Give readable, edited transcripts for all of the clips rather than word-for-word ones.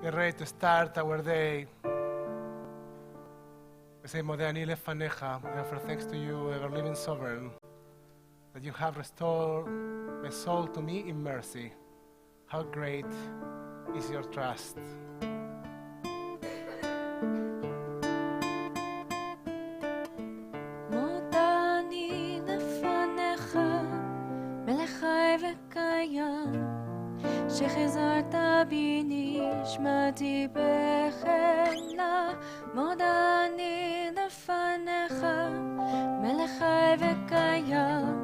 Get ready to start our day. We say, Modeh ani lefanecha. I offer thanks to you, ever-living sovereign, that you have restored my soul to me in mercy. How great is your trust. שחזרת בי נשמתי בחמלה, מודה אני לפניך, מלך חי וקיים.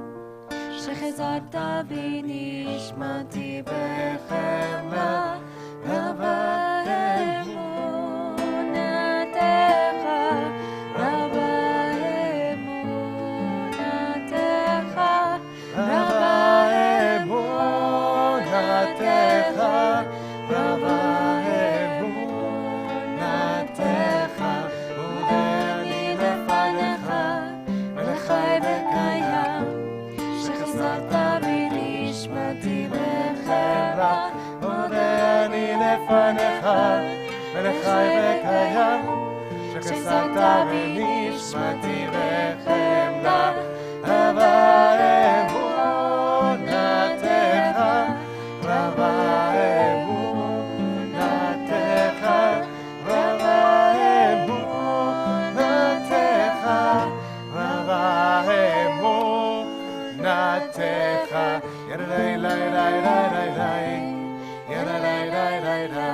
שחזרת בי נשמתי בחמלה, רבה אמונתך, רבה אמונתך, רבה אמונתך, רבה אמונתך. מודה אני לפניך, מלך חי וקיים. שחזרת בי נשמתי בחמלה, מודה אני לפניך, מלך חי וקיים. שחזרת בי נשמתי בחמלה, רבה אמונתך, רבה אמונתך, רבה אמונתך, רבה אמונתך. ידעי לי לי לי לי לי, ידעי לי לי לי,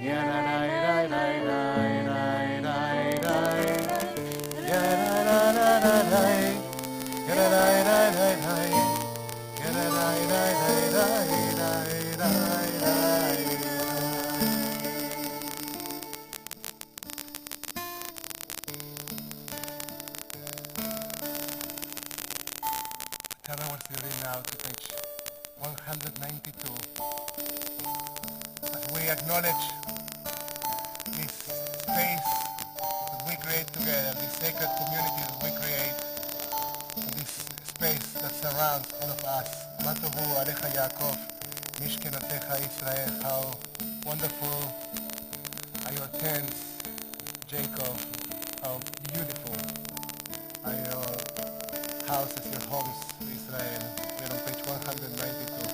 ידעי לי לי לי לי לי, ידעי לי לי לי, ידעי לי לי לי, ידעי לי לי לי לי. Turn our theory now to page 192. As we acknowledge this space that we create together, this sacred community that we create, this space that surrounds all of us. Ma tovu alecha Yaakov, mishkenatecha Israel. How wonderful are your tents, Jacob. How beautiful are your houses, your homes, Israel. We're on page 192.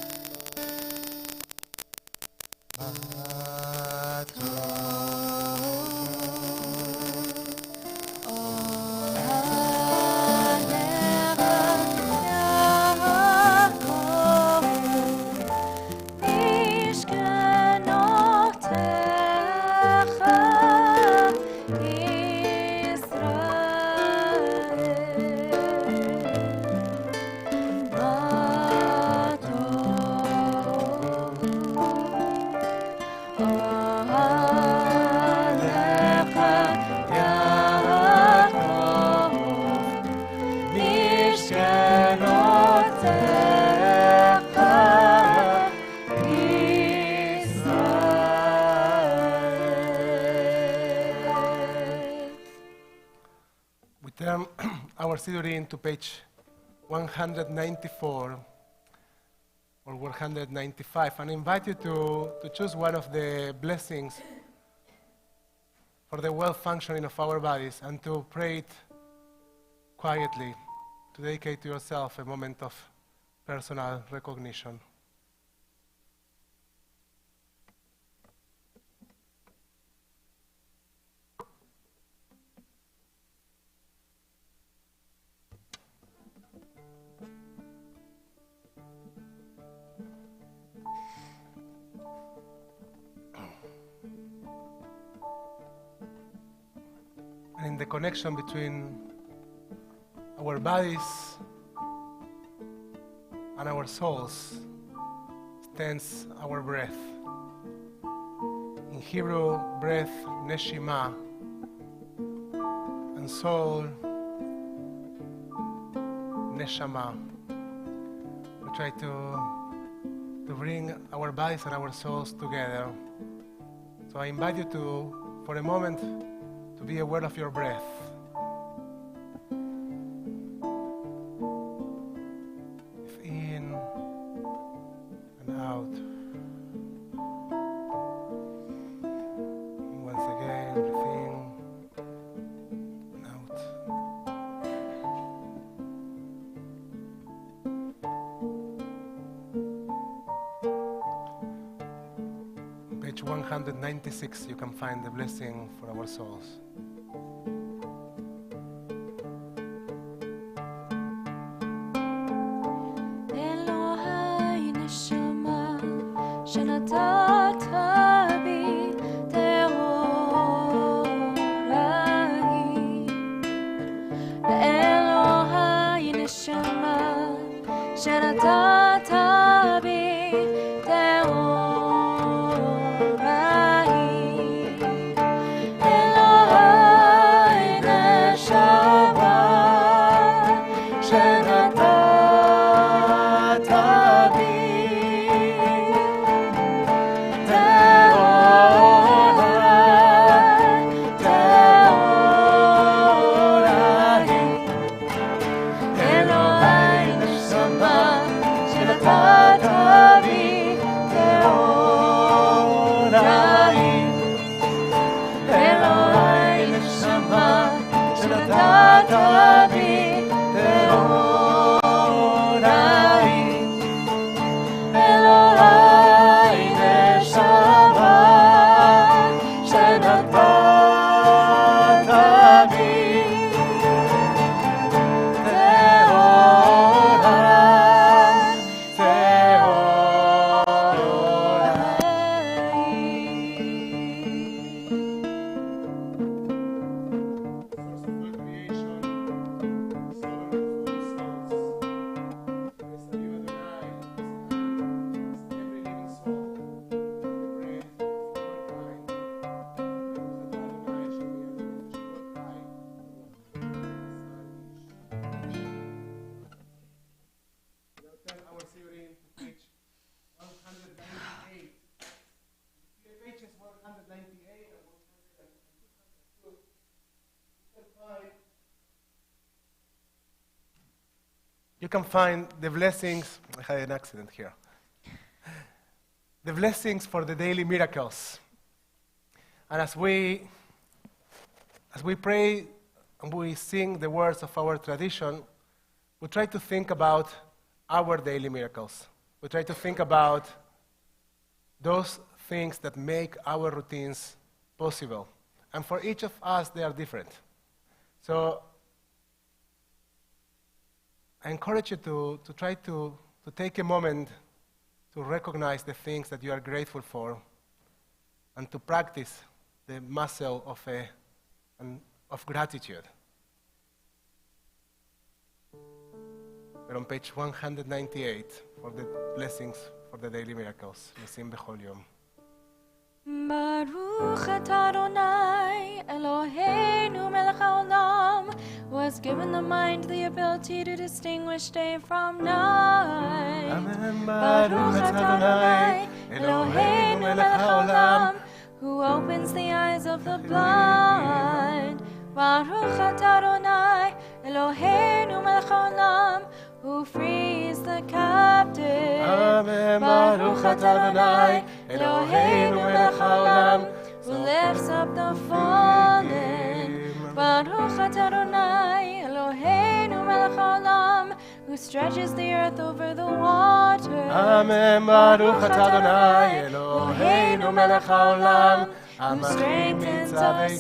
Turn our Sidurim to page 194 or 195 and invite you to choose one of the blessings for the well-functioning of our bodies and to pray it quietly, to dedicate to yourself a moment of personal recognition. And in the connection between our bodies and our souls stands our breath. In Hebrew, breath, neshima, and soul, neshama. We try to bring our bodies and our souls together. So I invite you to, for a moment, to be aware of your breath. If in and out. page 196, you can find the blessing for our souls. אלוהי נשמה שנתת בי טהורי, אלוהי נשמה שנתת בי טהורי, אלוהי נשמה שנתת You can find the blessings. I had an accident here. The blessings for the daily miracles. And as we pray and we sing the words of our tradition, we try to think about our daily miracles. We try to think about those things that make our routines possible. And for each of us, they are different. So I encourage you to try to take a moment to recognize the things that you are grateful for and to practice the muscle of gratitude. We're on page 198 for the blessings for the daily miracles. Nisim bechol yom. Baruch atah Adonai Eloheinu melech haolam, who has given the mind the ability to distinguish day from night. Amen. Baruch atah Adonai Eloheinu melech haolam, who opens the eyes of the blind. Baruch atah Adonai Eloheinu melech haolam, who frees the captive. Amen. Baruch atah Adonai Eloheinu melech haolam, who lifts up the fallen. Baruch atah Adonai Eloheinu melech haolam, who stretches the earth over the waters. Amen. Baruch atah Adonai Eloheinu melech haolam, who strengthens our tzadikah.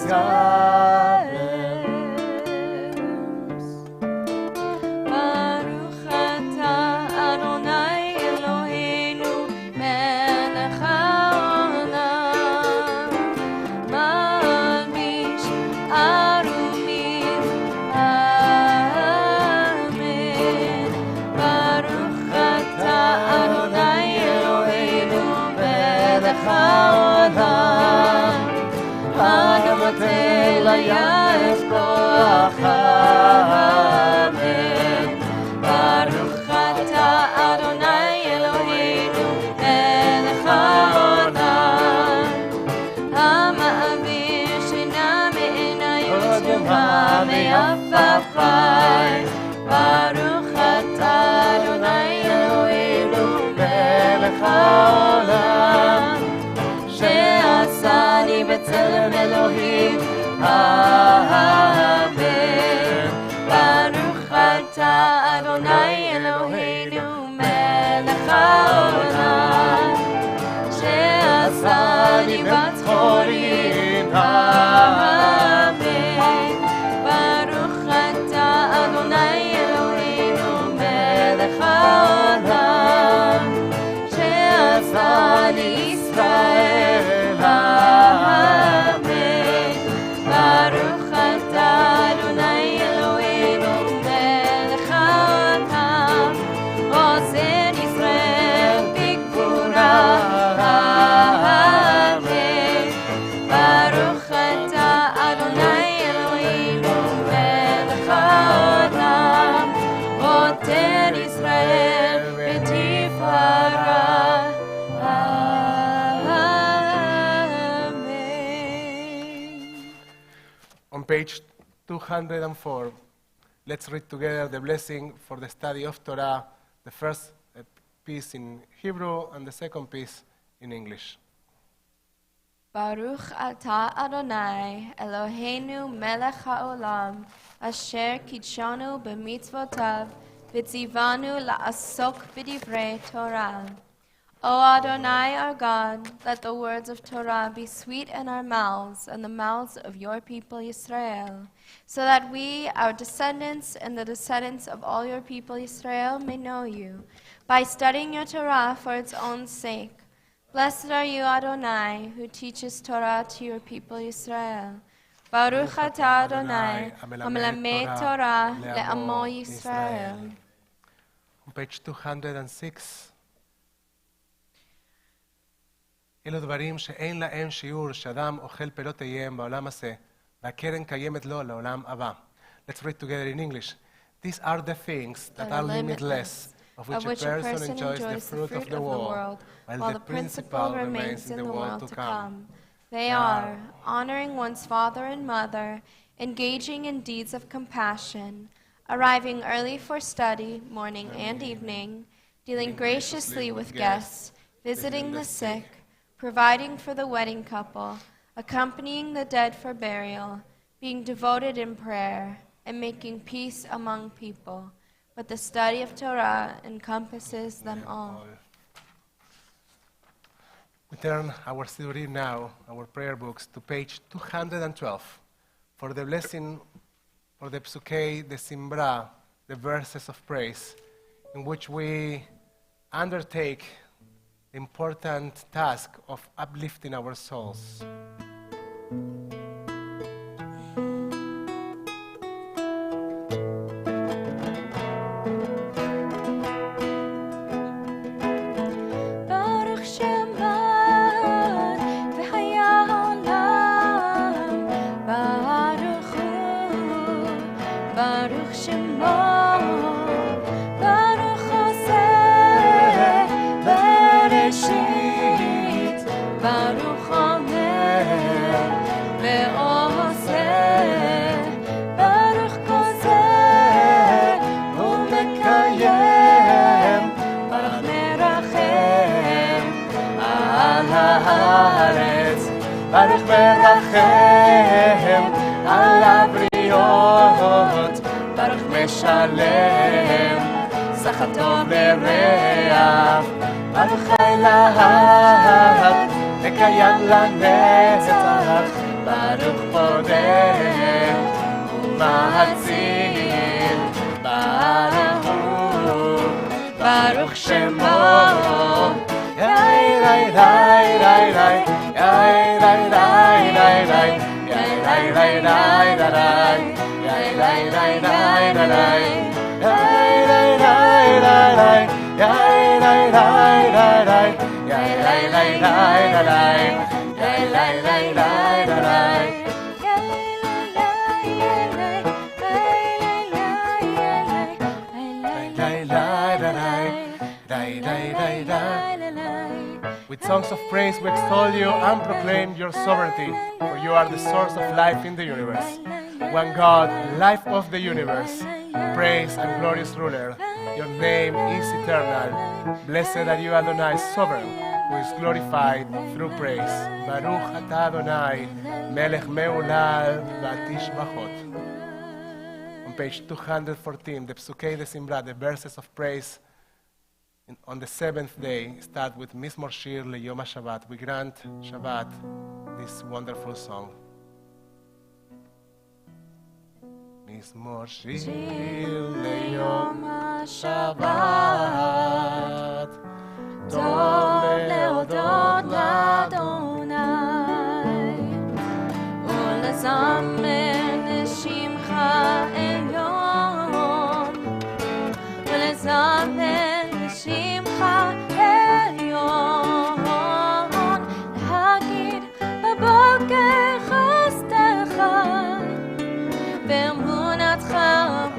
steps. Baruch atah Adonai Eloheinu melech haolam, malbish arumim. Amen. Baruch atah Adonai Eloheinu melech haolam, הנותן ליעץ כוח. אמן. ברוך אתה אדוני אלוהינו מלך העולם, המעביר שינה מעיניות יומה מעפעפי. ברוך אתה אדוני אלוהינו מלך העולם, שעשני בצלם אלוהים. אמן. ברוך אתה אדוני אלוהינו מלך העולם, שעשני Israel, Amen. Baruch atah Adonai Eloheinu melech haolam, עוזר ישראל בגבורה, Amen. Baruch atah Adonai Eloheinu melech haolam, עוטר ישראל בתפארה, Amen. On page 204, let's read together the blessing for the study of Torah, the first piece in Hebrew and the second piece in English. Baruch atah Adonai Eloheinu melech haolam, asher kidshanu b'mitzvotav, v'tzivanu la'asok b'divrei Torah. O Adonai our God, let the words of Torah be sweet in our mouths and the mouths of your people Israel, so that we, our descendants, and the descendants of all your people Israel may know you, by studying your Torah for its own sake. Blessed are you, Adonai, who teaches Torah to your people Israel. Baruch atah Adonai, hamelamed Torah le'amo Yisrael. On page 206, אלו דברים שאין להם שיעור שאדם אוכל פלותיהם בעולם הזה, והקרן קיימת לו לעולם הבא. Let's read together in English. These are the things that are limitless, of which a person enjoys the fruit of the world, while the principle remains in the world to come. They are honoring one's father and mother, engaging in deeds of compassion, arriving early for study, morning and evening, dealing graciously with guests, visiting the sick, providing for the wedding couple, accompanying the dead for burial, being devoted in prayer, and making peace among people. But the study of Torah encompasses them all. We turn our study now, our prayer books, to page 212 for the blessing for the Psukei, the Simbra, the verses of praise, in which we undertake the important task of uplifting our souls. Baruch Shabbat v'haya haolam, Baruch Hu, Baruch Shemo, Baruch Oseh Bereshit, Baruch Omer ve'oseh, Baruch Kozeh u'mekayem, Baruch merachem al haaretz, Baruch merachem al habriot, Baruch meshalem sachar tov lereach, Baruch Elav mekayem lanetzach, Baruch podeh u'matzil, Baruch Hu, Baruch Shemo, Yai Rai Rai Rai Rai, Yai Rai Rai Rai Rai, Yai Rai Rai Rai Rai, Yai Rai Rai Rai Rai, Yai Rai Rai Rai Rai, Yai Rai Rai Rai Rai, Yai Rai Rai Rai Rai, Yai Rai Rai Rai Rai. With songs of praise we extol you and proclaim your sovereignty, for you are the source of life in the universe. One God, life of the universe, praise and glorious ruler, your name is eternal. Blessed are you, Adonai, sovereign, who is glorified through praise. Baruch atah Adonai, melech me'ulal v'atishbachot. On page 214, the Psukei de Simbra, the verses of praise. On the seventh day, start with Mizmor Shir LeYom HaShabbat. We grant Shabbat this wonderful song. Mizmor Shir LeYom HaShabbat, טוב להודות לאדוני ולזמר לשמך עליון ולזמר לשמך עליון להגיד בבוקר חסדך ואמונתך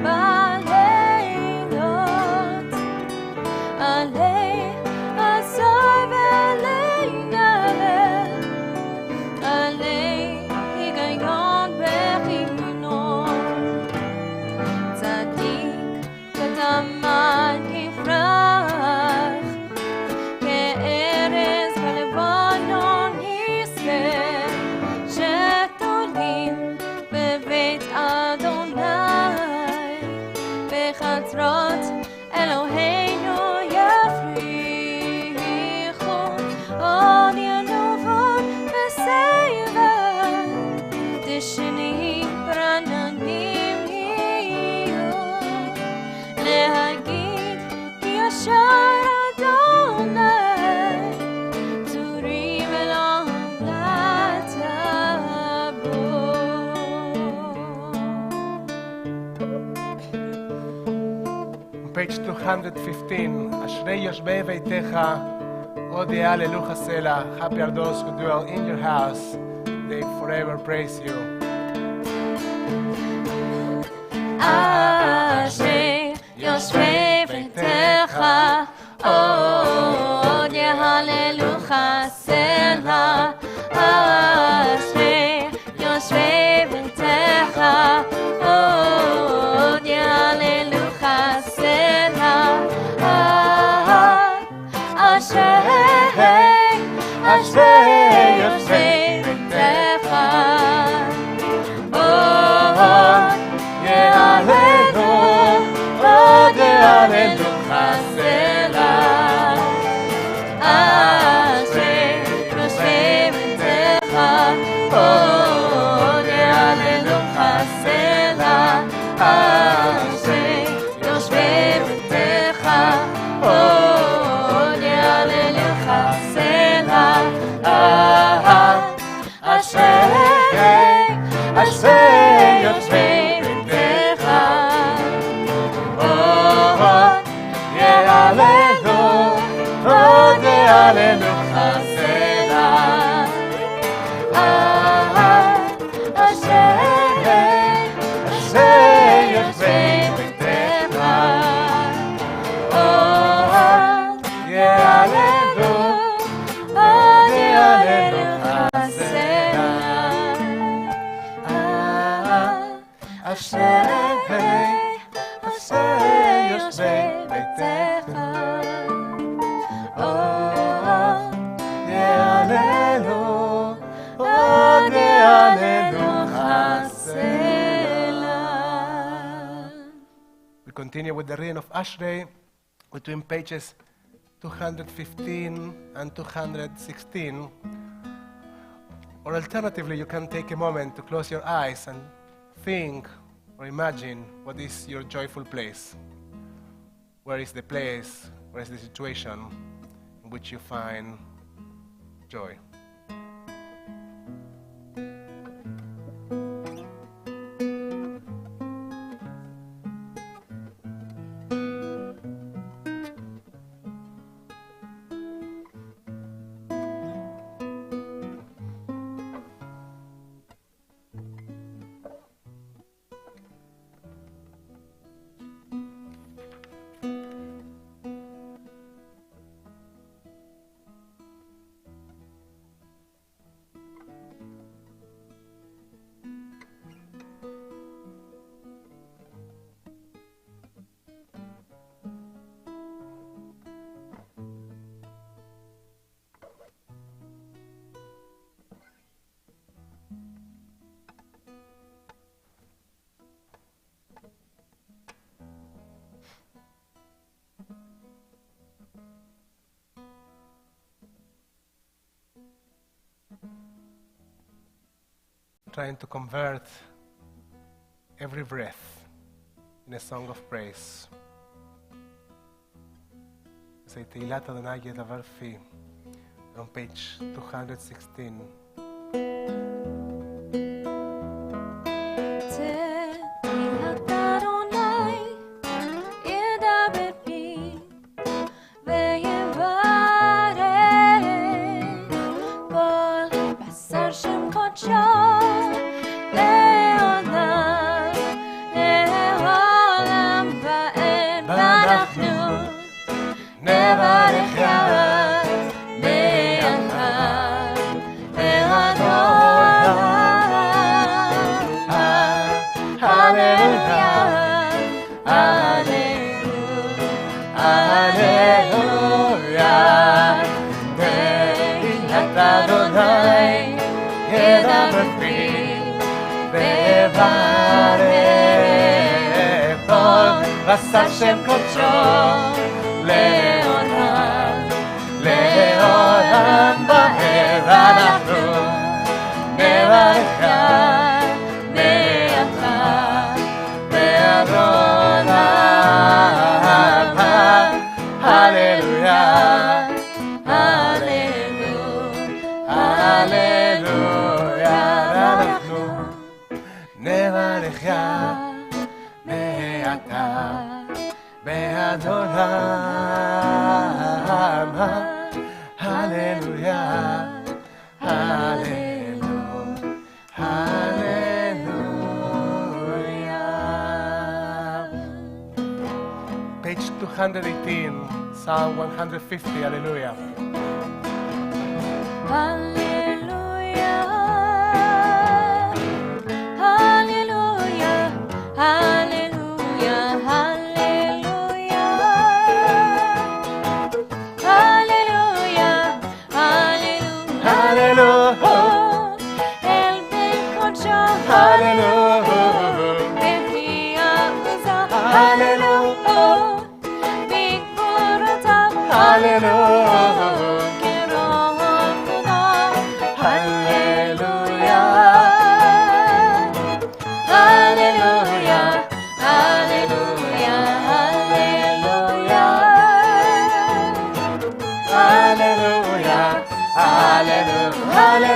בלילות עלי עזר ועלי נבל עלי היגיון בחינון צדיק ותמן יפרח כארז בלבנון יסר שתולים בבית אדוני בחצרות אלוהינו יפריחו עוד ינובות בסבב דשנים ברננים יהיו להגיד כי ישר אדוני צורים אלוהים Page 215, אשרי יושבי ביתך, עוד יהללוך סלע. Happy are those who dwell in your house, they forever praise you. אשרי יושבי ביתך, עוד יהללוך סלע. אשרי יושבי ביתך, עוד יהללוך סלע. אשרי יושבי ביתך, עוד יהללו, עוד יהללוך סלע. אשרי יושבי ביתך, עוד יהללוך סלע. אשרי יושבי ביתך, עוד יהללוך סלע. אשרי יושבי ביתך, עוד יהללו, עוד יהללוך סלע. אשרי יושבי ביתך, עוד יהללו, עוד יהללוך סלע. אשרי יושבי ביתך, עוד יהללו, עוד יהללוך סלע. We continue with the reading of Ashrei between pages 215 and 216. Or alternatively, you can take a moment to close your eyes and think or imagine what is your joyful place. Where is the place, where is the situation in which you find joy? Trying to convert every breath in a song of praise. A say תהילת אדוני ידבר פי, on page 216. תהילת אדוני ידבר פי, ויברך כל בשר שם קודשו לעולם, לעולם ועד, ואנחנו נברך יד ביחד לאדוני. הללויה, הללויה, תהילת אדוני ידבר פי, ויברך כל בשר שם קודשו לעולם, לעולם ועד, אנחנו נברך יד ביחד לעולם. הללויה, הללויה, אנחנו נברך יד ביחד בעד עולם. הללויה, הללויה, הללויה. Page 218, Psalm 150, Hallelujah. Hallelujah, hallelujah, hallelujah, hallelujah, hallelujah, hallelujah, Hallelujah, El ben kodsho, Hallelujah, bepi avuza, Hallelujah, big borotav, Hallelujah, kerohot kudav, Hallelujah, hallelujah, hallelujah, Hallelujah, Hallelujah, Hallelujah,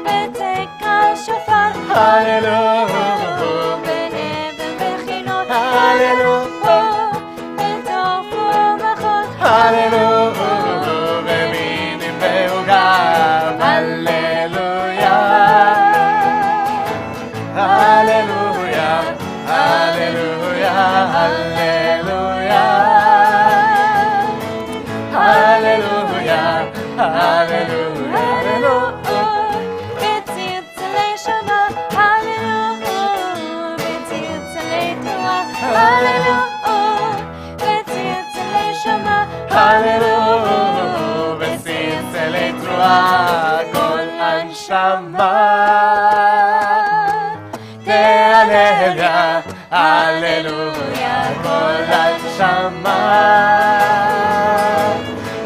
בתקע שופר, Hallelujah, בנבל בחינות, Hallelujah, בטוף ובחול, Hallelujah, במינים בעוגב, Hallelujah, Hallelujah, Hallelujah, Hallelujah, Hallelujah, Hallelujah, בצלצלי שמה, הללויה, בצלצלי תורה, הללויה, בצלצלי שמה, Hallelujah, בצלצלי תרועה, כל הנשמה תהלל, הללויה, כל הנשמה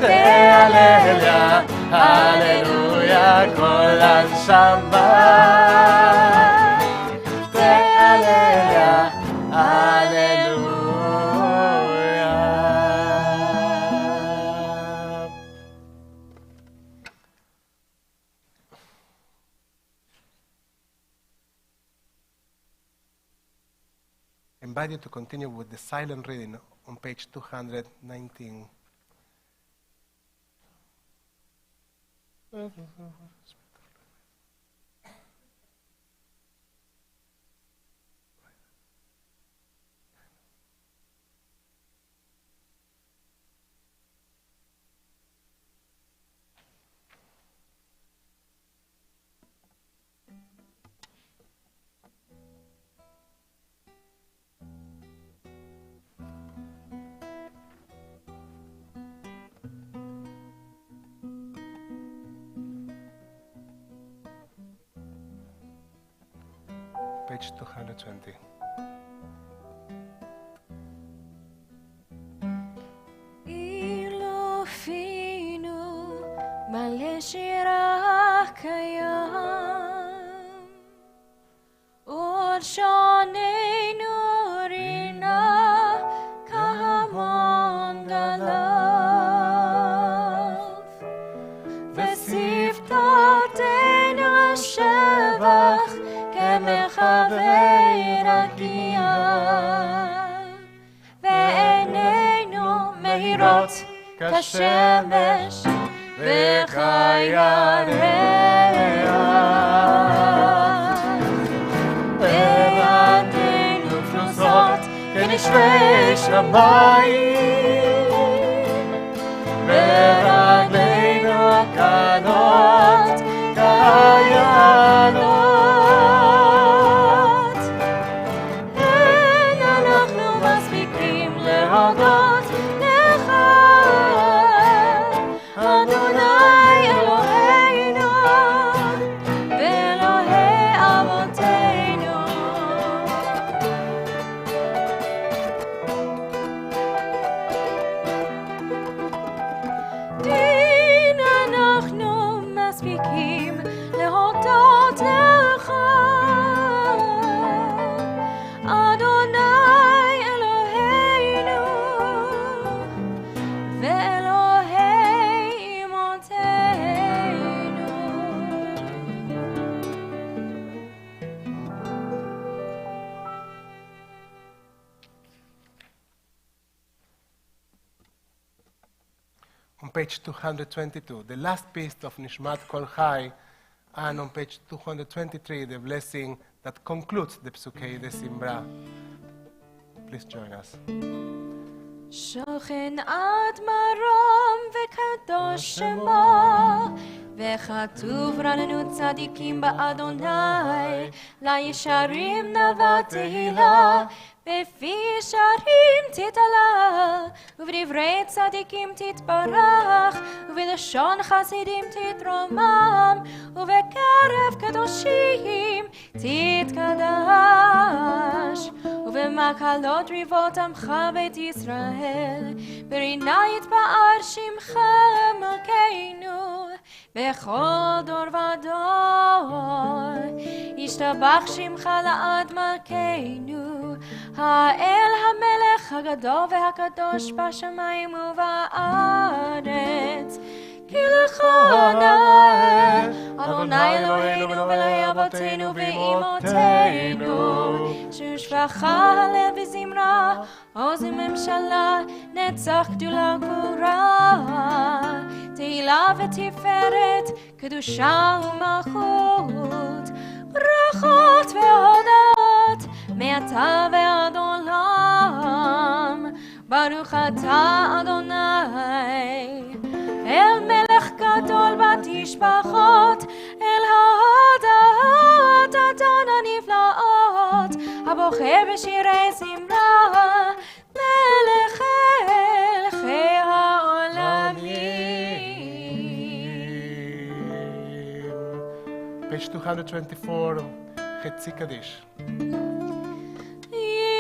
תהלל, הללויה, כל הנשמה תהלל, הללויה. I invite you to continue with the silent reading on page 219. Page 220. אילו פינו מלא שירה קיים, ולשוננו רינה כהמון גלה. תודנו השבח כמחווה רקיע ועינינו מהירות כשמש וכירח ובעדינו פרוסות כנשרי שמיים ורגלינו הקנות כעיינות אין אנחנו מספיקים להודות לך אדוני אלוהינו ואלוהי אבותינו אין אנחנו מספיקים להודות לך אדוני אלוהינו ואלוהי אמותינו On page 222, the last piece of Nishmat Kol Chai, and on page 223, the blessing that concludes the Psukei de Simbra. Please join us. שוכן עד מרום וקדוש שמו וכתוב רננו צדיקים באדוני לישרים נבע תהילה בפי ישרים תתעלה ובדברי צדיקים תתברך ובלשון חסידים תתרומם ובקרב קדושים תתקדש ובמקהלות ריבות עמך בית ישראל ברינה יתפאר שמך מלכנו בכל דור ודור ישתבח שמך לעד מלכנו האל המלך הגדול והקדוש בשמיים ובארץ כי לך נאה אדוני אלוהינו ואלוהי אבותינו ואמותינו ששפכה הלב וזמרה עוז וממשלה נצח גדולה גבורה תהילה ותפארת קדושה ומלכות ברכות והודות מעתה ועד עולם ברוך אתה אדוני אל מלך גדול בתשבחות אל ההודות אדון הנפלאות הבוחר בשירי זמרה מלך מלכי העולמים. Page 224, חצי קדיש.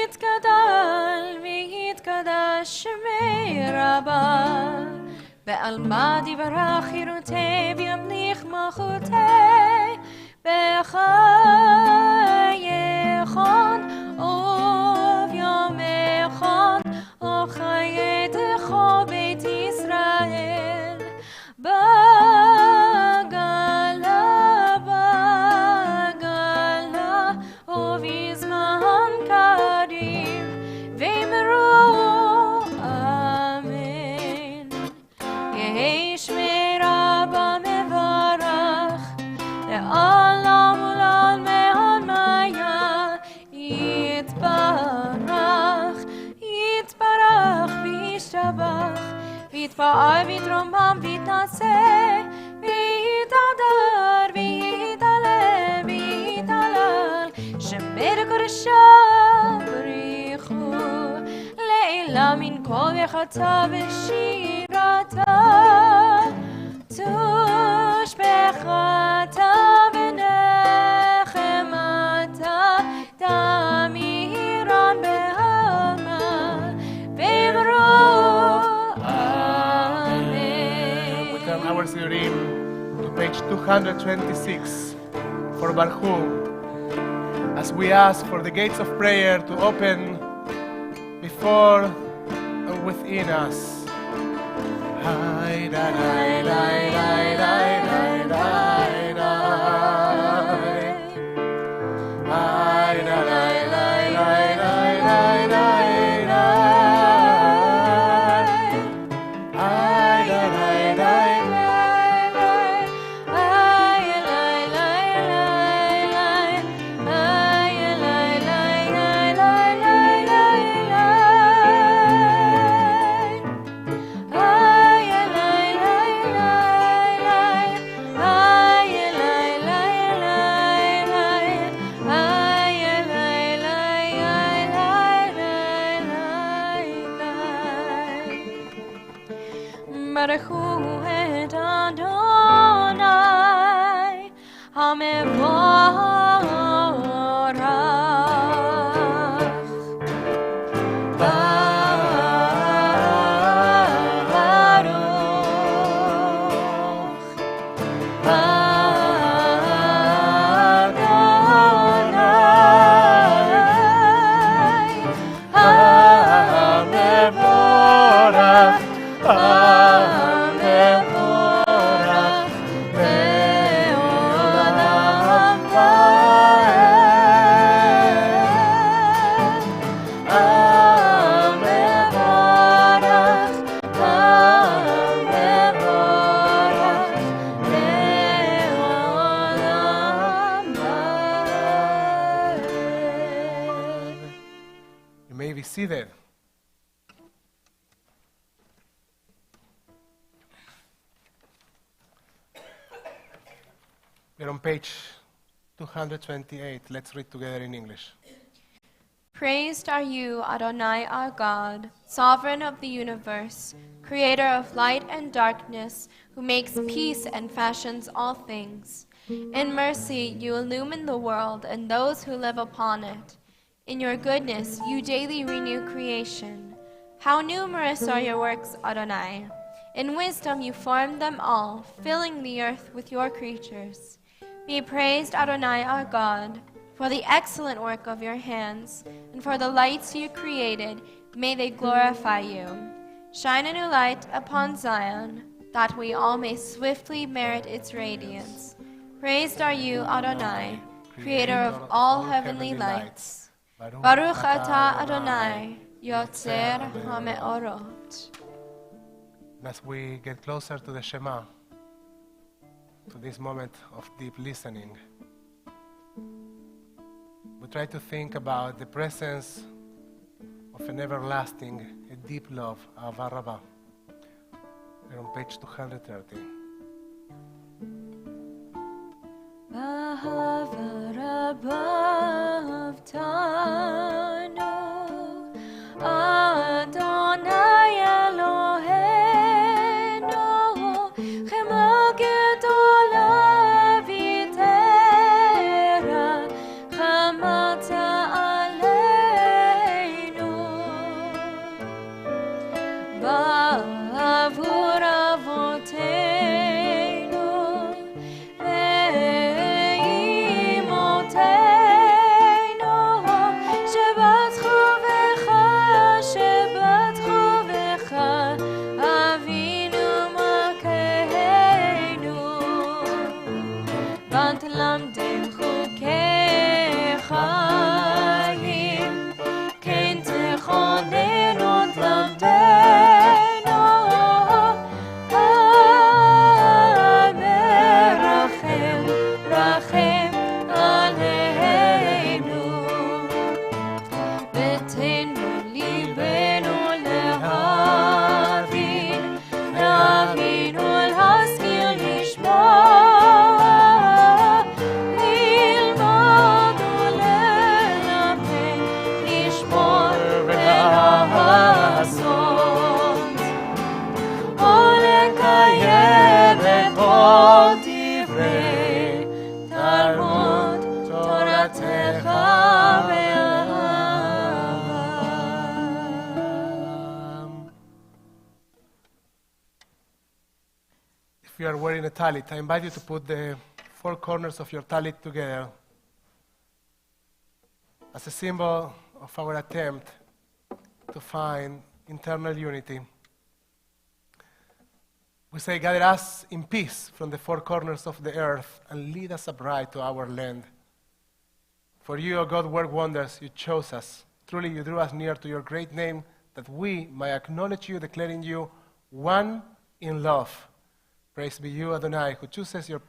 יתגדל ויתקדש שמי רבה בעלמא דברה חירותי וימליך מלכותי בחייכון וביומכון וחייתך בית ישראל בגלה ובזמן קריב ואמרו אמן יהי שמי רבה מברך לעולם ולעולמי עולמיה יתברך וישתבח ויתפאר ויתרומם ויתנשא ויתהדר ויתעלה ויתהלל שמי קודשו בריחו לעילה מן כל יחתה ושירתה תושבחתה ונחמתה תמירן בהמה ואמרו אמן. We turn our Siurim to page 226 for Baruch, as we ask for the gates of prayer to open before and within us. Hi, da, da, da, da, da, da, da. be seated. We're on page 228. Let's read together in English. Praised are you, Adonai our God, sovereign of the universe, creator of light and darkness, who makes peace and fashions all things. In mercy you illumine the world and those who live upon it. In your goodness you daily renew creation. How numerous are your works, Adonai! In wisdom you formed them all, filling the earth with your creatures. Be praised, Adonai our God, for the excellent work of your hands, and for the lights you created, may they glorify you. Shine a new light upon Zion, that we all may swiftly merit its radiance. Praised are you, Adonai, creator of all heavenly lights. Baruch atah Adonai, Yotzer HaMeorot. As we get closer to the Shema, to this moment of deep listening, we try to think about the presence of an everlasting, a deep love, Ahava Rabbah. We're on page 230. Ahava Rabbah Avtanu, Adonai Eloheinu, Chema Gedola Vitera, Chamata Aleinu, Ba'avur Avoteinu, Ve'imoteinu, Shabbat Chovecha, Avinu Malkeinu, Bant Lamdim Chukecha, Ken Techonenu Lamdenu, Amerachem, Rachem Aleinu, Betenu Libenu Lehavin, Lehavin Ulhaskil Lishma, Lilmad Ulelapen, Lishmor Ve'lasot, Olekayem et kol divrei Talmud Toratecha ve'ahava. If you are wearing a talit, I invite you to put the four corners of your talit together as a symbol of our attempt to find internal unity. We say, gather us in peace from the four corners of the earth and lead us upright to our land. For you, O God, work wonders. You chose us. Truly, you drew us near to your great name, that we might acknowledge you, declaring you one in love. Praise be you, Adonai, who chooses your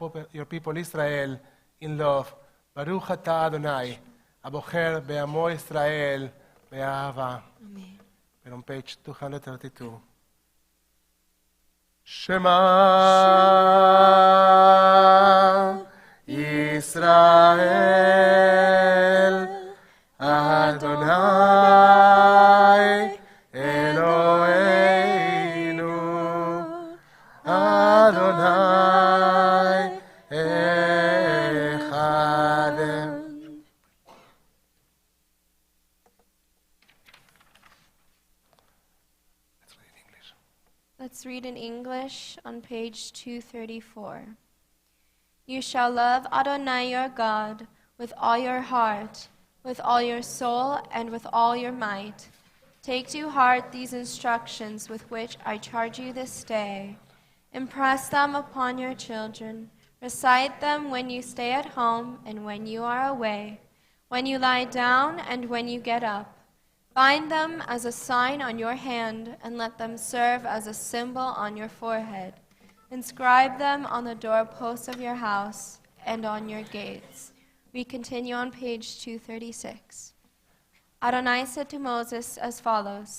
people Israel in love. Baruch atah Adonai, abocher be'amo Israel be'ahava. Amen. We're on page 232. Shema Israel Adonai Eloheinu Adonai Echad. Let's read in English on page 234. You shall love Adonai your God with all your heart, with all your soul, and with all your might. Take to heart these instructions with which I charge you this day. Impress them upon your children. Recite them when you stay at home and when you are away, when you lie down and when you get up. Bind them as a sign on your hand, and let them serve as a symbol on your forehead. Inscribe them on the doorposts of your house and on your gates. We continue on page 236. Adonai said to Moses as follows,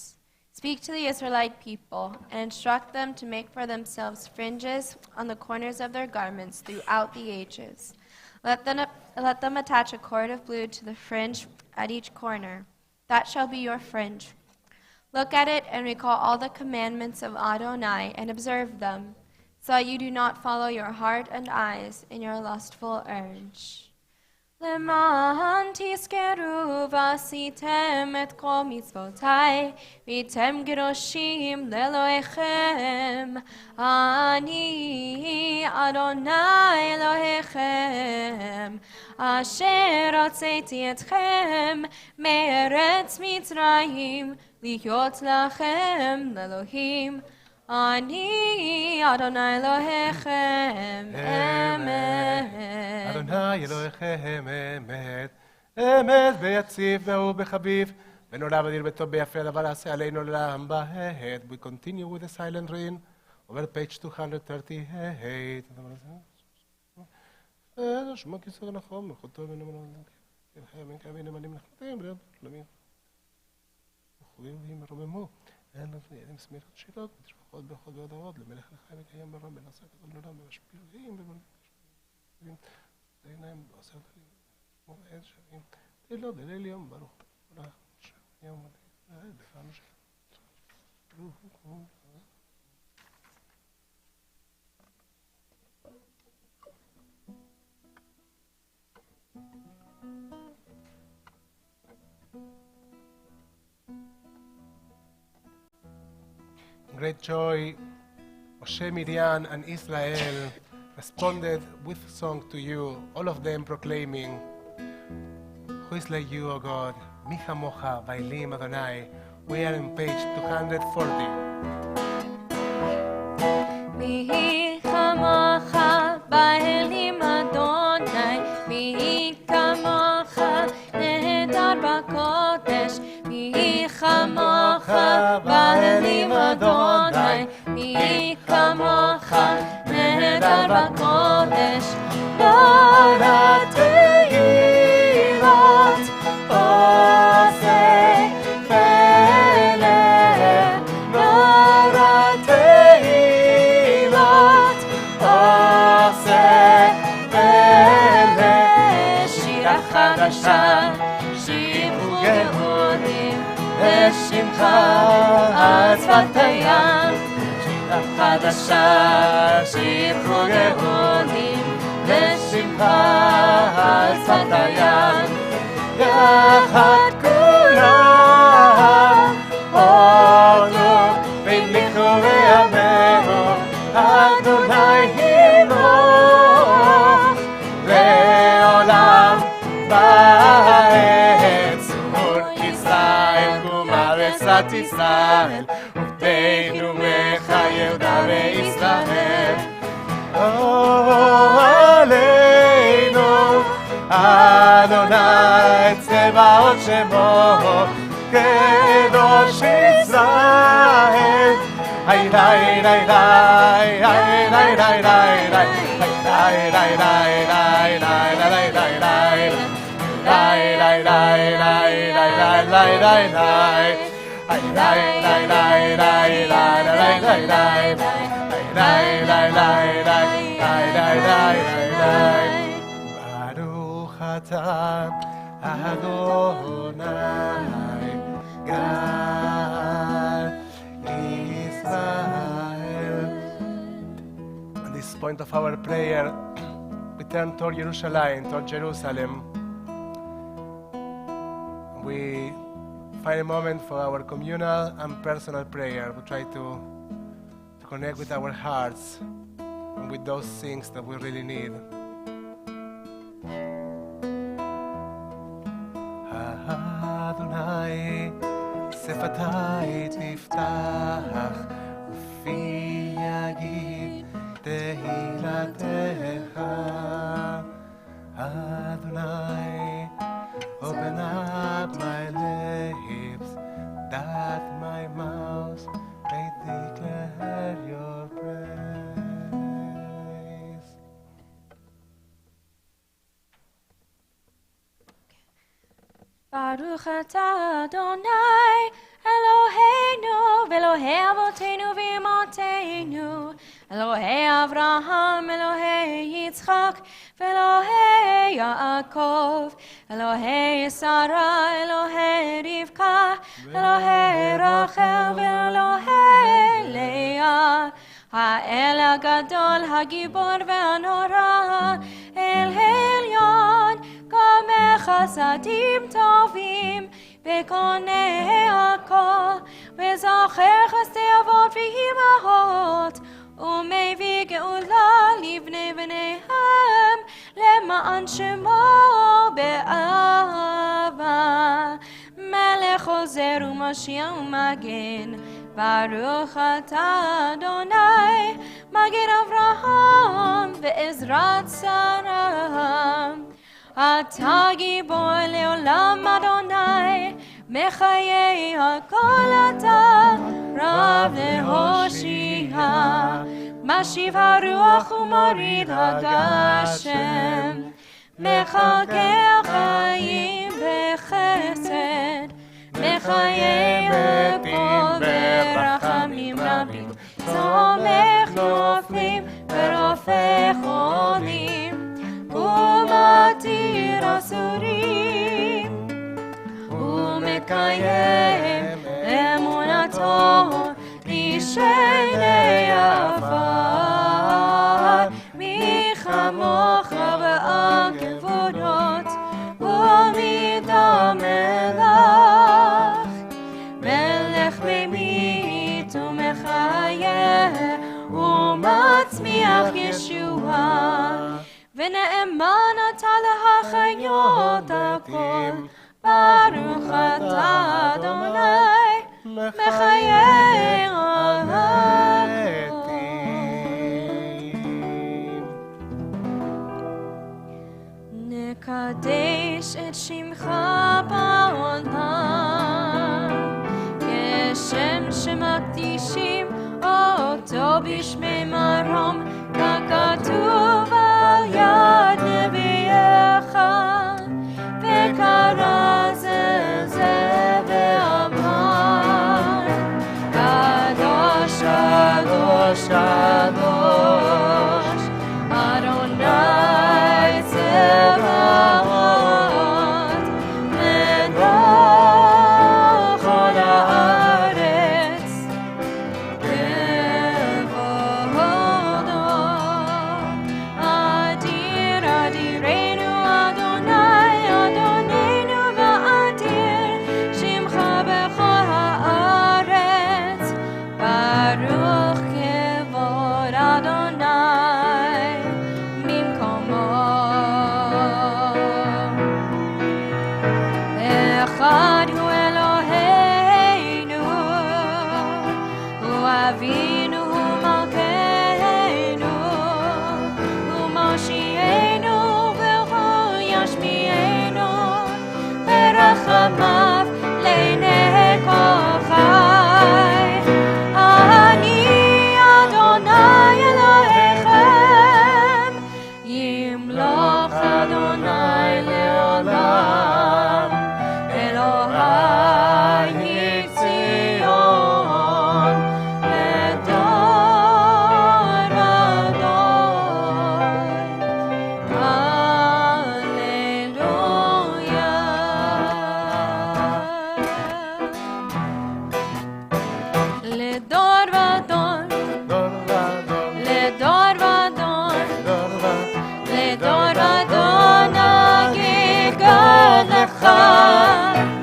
"Speak to the Israelite people and instruct them to make for themselves fringes on the corners of their garments throughout the ages. Let them attach a cord of blue to the fringe at each corner. That shall be your fringe. Look at it and recall all the commandments of Adonai and observe them, so that you do not follow your heart and eyes in your lustful urge." למען תזכרו ועשיתם את כל מצוותיי, והייתם קדושים לאלוהיכם. אני אדוני אלוהיכם, אשר הוצאתי אתכם מארץ מצרים, להיות לכם לאלוהים. אני אדוני אלוהיכם אמת. אדוני אלוהיכם אמת, אמת ויציב ואהוב וחביב, ונורא וניר וטוב ויפה הדבר עשה עלינו לעם בהת. We continue with the silent reading over page 238. שמע כיסא נכון, מלכותו ונאמנות, בין כאבים נמלים נחמדים, ולמים. וחובים וימרוממו. אין לפניהם סמיכות שיטות, ותשפחות ברכות והודעות, למלך החיים וקיים ברם, בנעשה גדול נורם, ומשפיעים ובונים. עיניים בעשר דלים, כמו עד שווים, תהילות בליל יום ברוך, ברוך, יום ודאי, בפעם שלנו. Great joy, Moshe, Miriam, and Israel responded with song to you, all of them proclaiming, "Who is like you, O God? Mi chamocha, Bailim Adonai." We are on page 240. Mi chamocha, Bailim Adonai, mi chamocha, nehedar b'kodesh. Mi chamocha, Bailim Adonai, mi chamocha, nehedar b'kodesh. Bara tehilot, oseh peleh. Bara tehilot, oseh peleh. שירה חדשה, שירו גאונים, לשמך על שפת הים. שירה חדשה, שירו גאונים, לשמך על שפת הים. יחד כולם הודו והמליכו ויאמרו, אדוני ימלוך לעולם בארץ. מול ישראל קום ארצת ישראל, עובדינו יהודה וישראל. עלינו אדוני צבאות שמו, קדוש ישראל. היי היי היי היי היי היי היי היי ברוך אתה אדוני גאל Israel. At this point of our prayer, we turn toward Jerusalem. We find a moment for our communal and personal prayer. We try to connect with our hearts and with those things that we really need. Adonai, שפתי תפתח ופי יגיד תהילתך. Adonai, open up my lips that my mouth may declare your praise. Baruch atah Adonai Eloheinu v'Elohei avotenu v'imotenu Elohei Avraham, Elohei Yitzchak v'Elohei Yaakov Elohei Sarah, Elohei Rivka Elohei Rachel v'Elohei Leah האל הגדול, הגיבור והנורא, אל העליון, גומר חסדים טובים, בקונה הכל, וזוכר חסדי אבות ואימהות, ומביא גאולה לבני בניהם, למען שמו באהבה. מלך עוזר ומושיע ומגן, ברוך אתה אדוני, מגן אברהם ועזרת שרה. אתה גיבור לעולם אדוני, מחיי הכל אתה, רב להושיע. משיב הרוח ומוריד הגשם, מחכה חיים בחסד, מחיי הכל ברחמים רבים, צומח נופלים ורופא חולים, ומתיר אסורים, ומקיים אמונתו נשעני עפר. מי כמוך בעקבונות ומידה מלך, מלך ממית ומחיה ומצמיח ישועה, ונאמן אתה להחיות הכל. ברוך אתה אדוני, מחיי הכל. נקדש את שמך בעולם, כשם שמקדישים אותו בשמי מרום, ככתוב על יד נביאך, וקרא זה ואמר, קדוש קדוש קדוש אדוני צבאות, מלך כל הארץ כבודו. אדיר אדירנו אדוני, אדוננו ואדיר שמך בכל הארץ, ברוך כבוד אדוני ממקומו. אחד הוא אלוהינו, הוא אבינו, הוא מלכנו, הוא מושיענו והוא ישמיענו, ברחמיו לעיני כל חי. אני אדוני אלוהיכם, ימלוך אדוני לעולם, אלוהי ציון לדור ודור. הללויה. לדור ודור, לדור ודור, לדור ודור נגיד גד לך.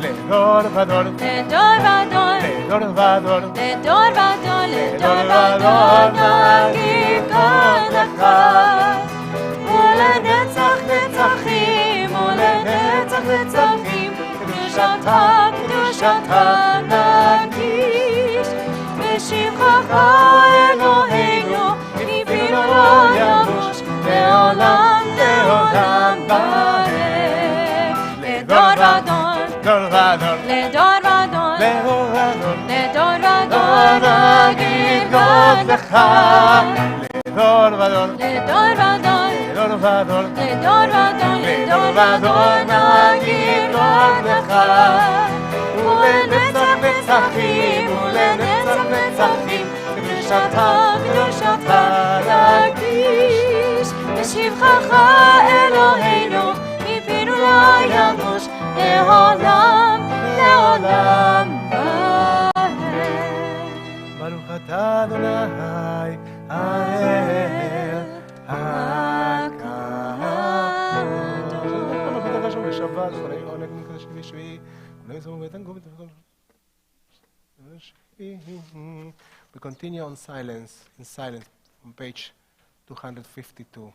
לדור ודור, לדור ודור, לדור ודור, לדור ודור, לדור ודור נגיד גד לך. ולנצח נצחים, ולנצח נצחים, קדושתה קדושתה נקיש, ושבחך אלוהינו מפינו לא ימוש, לעולם לעולם ברוך. לדור ודור, לדור ודור, לדור ודור, לדור ודור, לדור ודור נגיד גד לך. לדור ודור, לדור ודור, לדור ודור, לדור ודור, לדור ודור נגיד לך, ולנצח נצחים, ולנצח נצחים, קדושתה, קדושתה נקדיש, לשבחך אלוהינו, מפינו לא ימוש, לעולם, לעולם ברוך אתה אדוני, האל הקדוש. שבת, עונג מקדש בשביעי, we continue in silence on page 252.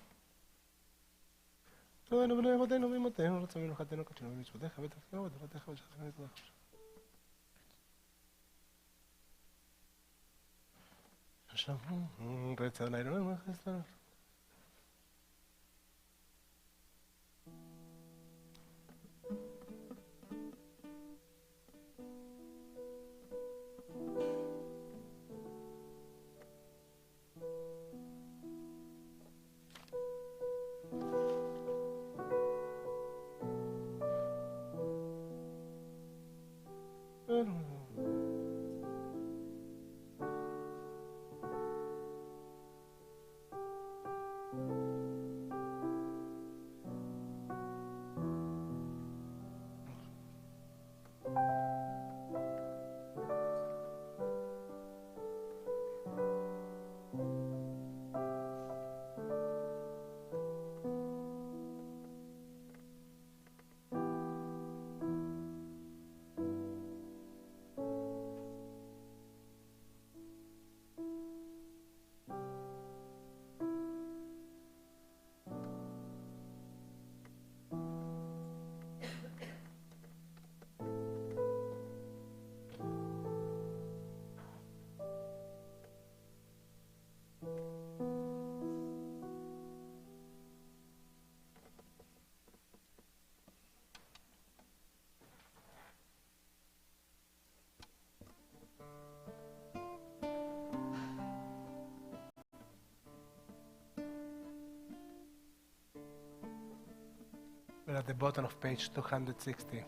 We're at the bottom of page 260.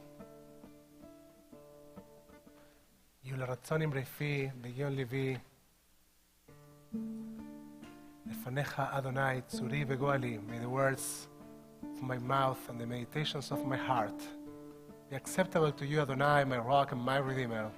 יולרצון אמרפי בגיון לוי לפניך אדוני צורי וגואלי. May the words of my mouth and the meditations of my heart be acceptable to you, Adonai, my rock and my redeemer.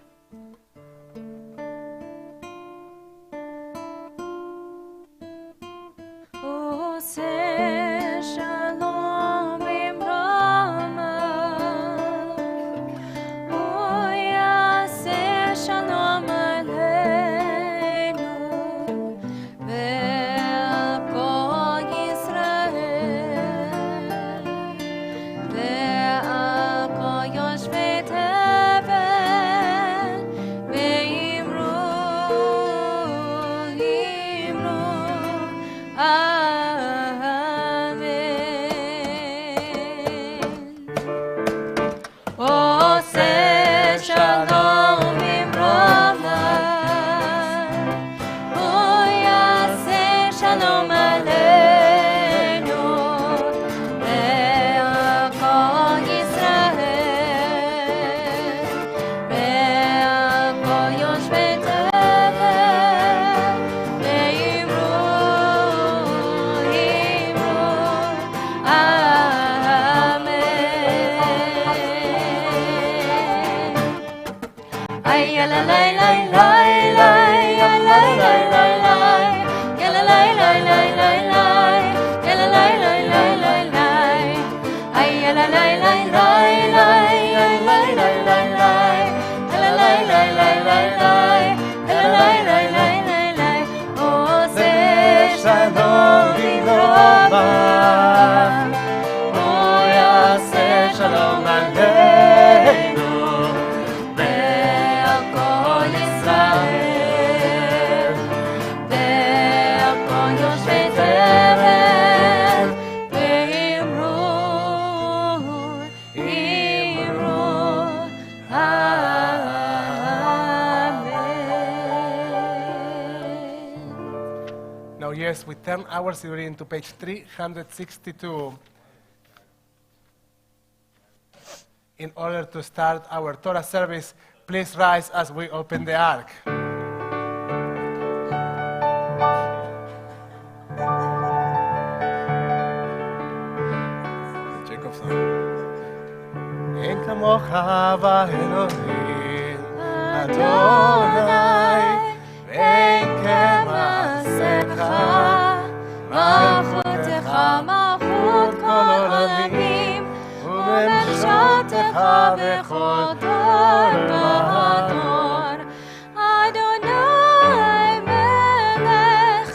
Shalom suggest we turn our Sidurim to page 362 in order to start our Torah service. Please rise as we open the Ark. Jacob song. En kamocha v'Elohim Adonai ואין כמעשיך מלכותך מלכות כל עולמים וממשלתך בכל דור ודור. אדוני מלך,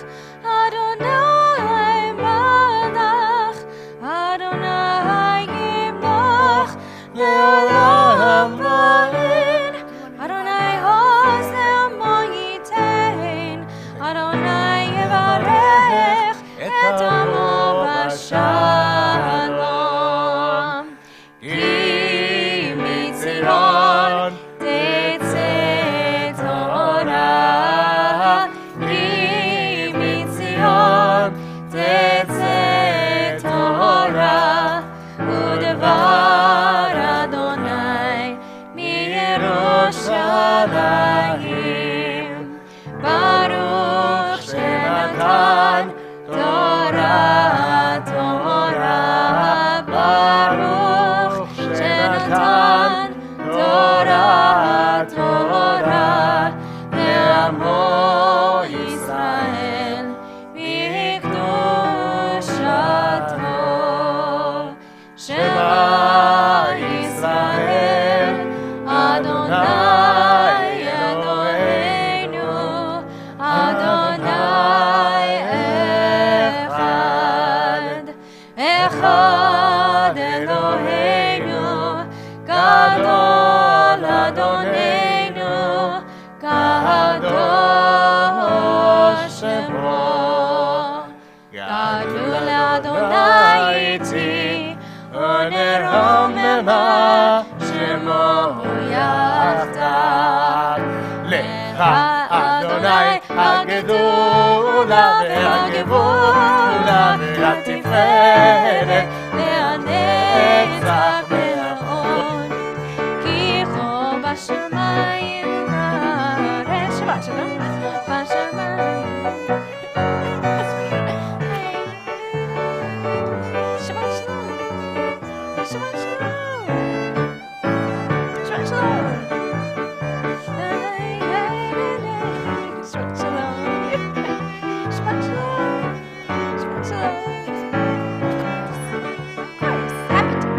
אדוני מלך, אדוני ימלוך לעולם ועד. אדוני עוז לעמו ייתן, אדוני יברך את עמו בשלום. כי מציון תצא תורה, כי מציון תצא תורה, ודבר אדוני מירושלים. ברוך שנתן תורה, תורה, ברוך שנתן תורה, תורה, לעמו ישראל בקדושתו. שמע ישראל, אדוני אלוהינו, אדוני אחד. אחד אלוהינו, גדול אדוננו, קדוש שמו. גדול אדוני איתי, ונרוממה שמו יחדיו. לך אדוני הגדולה והגבולה והתפארת והנצח והאון. כי כה בשמיים ובארץ. שבת שלום. בשמיים. שבת שלום. שבת שלום. שבת שלום. Shabbat shalom. Shabbat shalom. Shabbat shalom. Of course, happy to.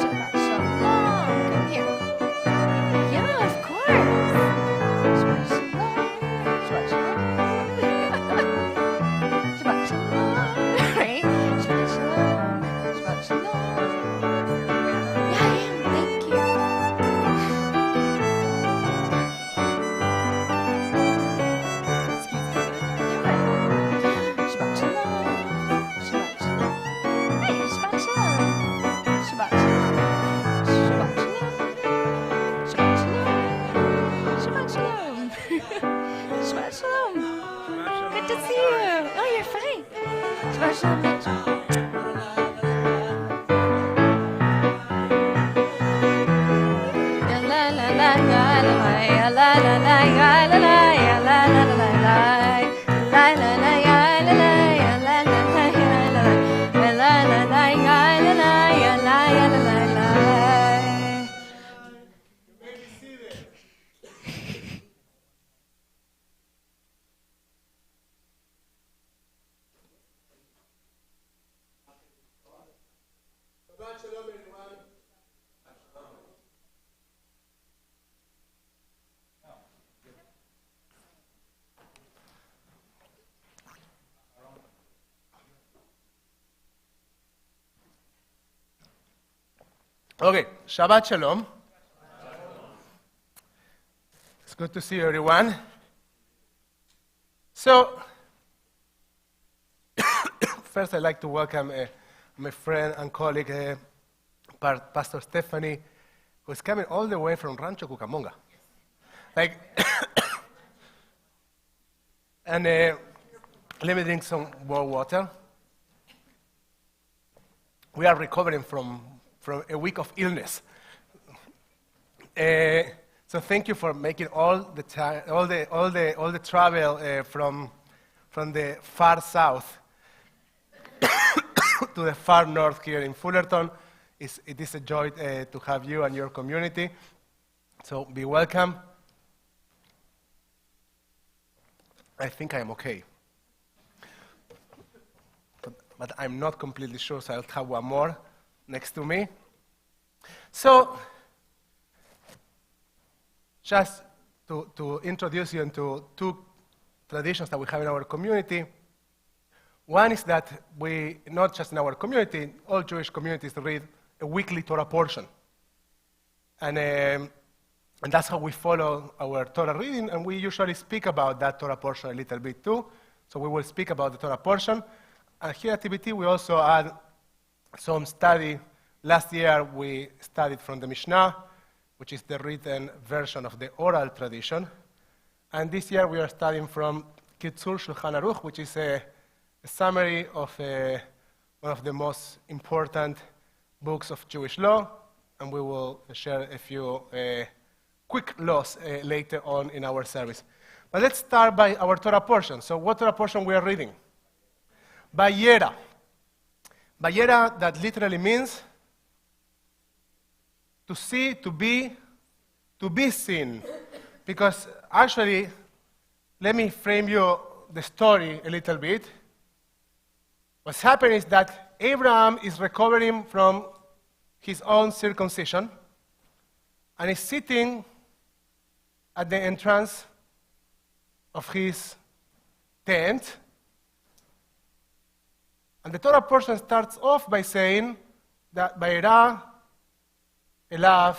Shabbat shalom. Come here. Yeah, of course. Shabbat shalom. Shabbat shalom. Shabbat shalom. Right? Shabbat shalom. Shabbat shalom. Yeah, thank you. Shabbat shalom, Shabbat shalom. Hey, Shabbat shalom, Shabbat shalom, Shabbat shalom, Shabbat shalom, Shabbat shalom. Good to see you. Oh, you're fine. Shabbat shalom. La la la la la la la la la la la la la la la la. La la la la la la la la la la la la la. Shabbat shalom, everyone. Okay, Shabbat Shalom. It's good to see everyone. So, first I'd like to welcome my friend and colleague, Pastor Stephanie, who's coming all the way from Rancho Cucamonga. Like, And let me drink some more water. We are recovering from a week of illness. So thank you for making all the travel from the far south to the far north here in Fullerton. It is a joy to have you and your community. So be welcome. I think I am okay. But I'm not completely sure, so I'll have one more next to me. So, just to introduce you into two traditions that we have in our community. One is that we, not just in our community, all Jewish communities read a weekly Torah portion. And that's how we follow our Torah reading, and we usually speak about that Torah portion a little bit too. So we will speak about the Torah portion. And here at TBT, we also add some study. Last year, we studied from the Mishnah, which is the written version of the oral tradition. And this year, we are studying from Kitzur Shulchan Aruch, which is a summary of one of the most important books of Jewish law. And we will share a few quick laws later on in our service. But let's start by our Torah portion. So what Torah portion we are reading? Vayera. Vayera, that literally means to see, to be seen. Because actually, let me frame you the story a little bit. What's happening is that Abraham is recovering from his own circumcision, and is sitting at the entrance of his tent. And the Torah portion starts off by saying that Vayera Elav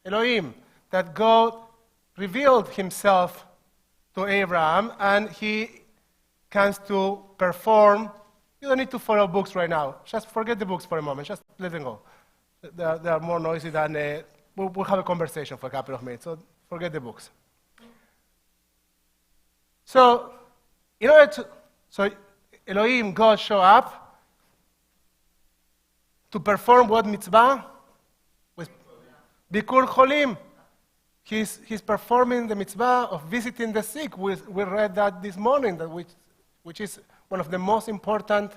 Elohim, that God revealed himself to Abraham, and he comes to perform. You don't need to follow books right now. Just forget the books for a moment. Just let them go. They are more noisy than... we'll have a conversation for a couple of minutes, so forget the books. So, in order to... So, Elohim, God, show up to perform what mitzvah? With Bikur Cholim. He's performing the mitzvah of visiting the sick. We read that this morning, which is one of the most important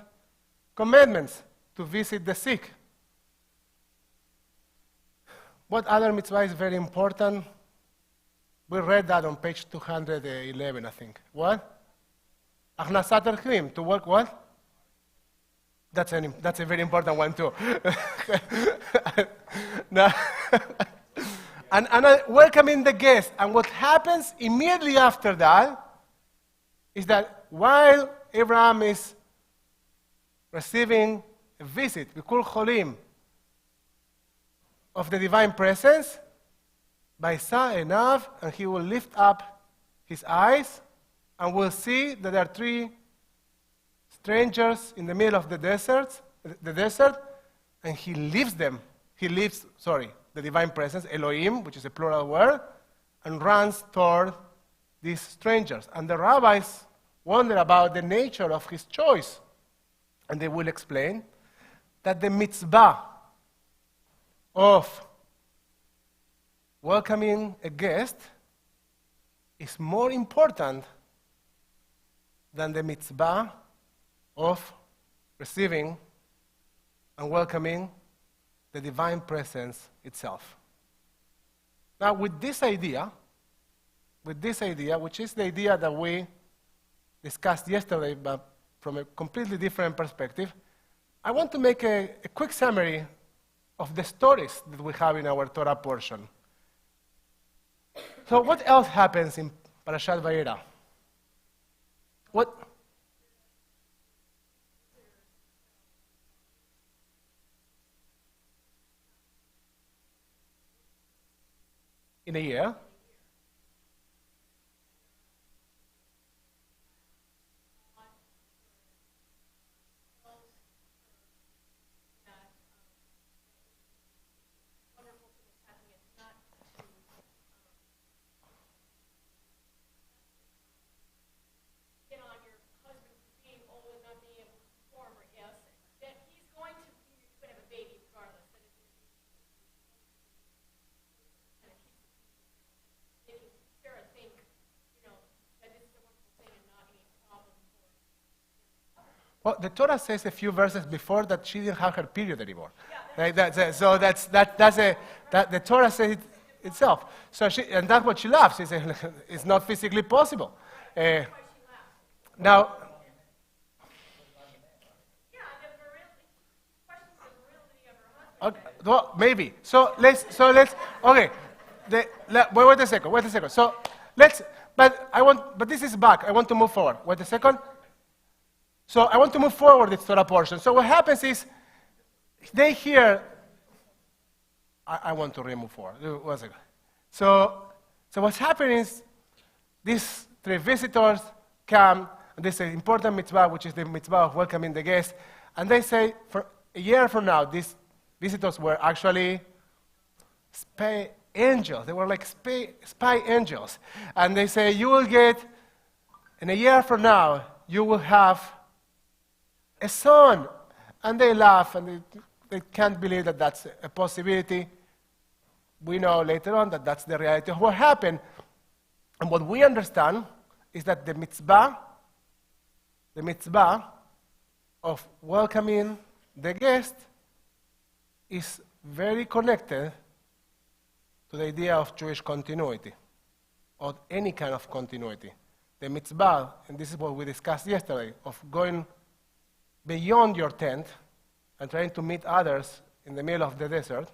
commandments, to visit the sick. What other mitzvah is very important? We read that on page 211, I think. What? Achnasat Erchim, to work what? That's a very important one too. Now, and welcoming the guest. And what happens immediately after that is that while Abraham is receiving a visit, Bikur Cholim, of the divine presence, Vaysa Enav, and he will lift up his eyes and will see that there are three strangers in the middle of the desert, and he leaves them. He leaves, the divine presence, Elohim, which is a plural word, and runs toward these strangers. And the rabbis wonder about the nature of his choice. And they will explain that the mitzvah of welcoming a guest is more important than the mitzvah of receiving and welcoming the divine presence itself. Now, with this idea, which is the idea that we discussed yesterday, but from a completely different perspective, I want to make a quick summary of the stories that we have in our Torah portion. So what else happens in Parashat Vayera? What? In a year? Well, the Torah says a few verses before that she didn't have her period anymore. Right? The Torah says it itself. So and that's what she loves. She said it's not physically possible. Now, okay, well, maybe. So let's. Okay. Wait a second. So let's. But this is back. I want to move forward. Wait a second. So I want to move forward this Torah portion. So what happens is, they hear. I want to remove forward. 1 second. So what's happening is, these 3 visitors come, and they say important mitzvah, which is the mitzvah of welcoming the guest, and they say for a year from now, these visitors were actually spy angels. They were like spy angels, and they say you will get, in a year from now, you will have a son, and they laugh, and they can't believe that that's a possibility. We know later on that that's the reality of what happened. And what we understand is that the mitzvah of welcoming the guest is very connected to the idea of Jewish continuity, or any kind of continuity. The mitzvah, and this is what we discussed yesterday, of going beyond your tent and trying to meet others in the middle of the desert,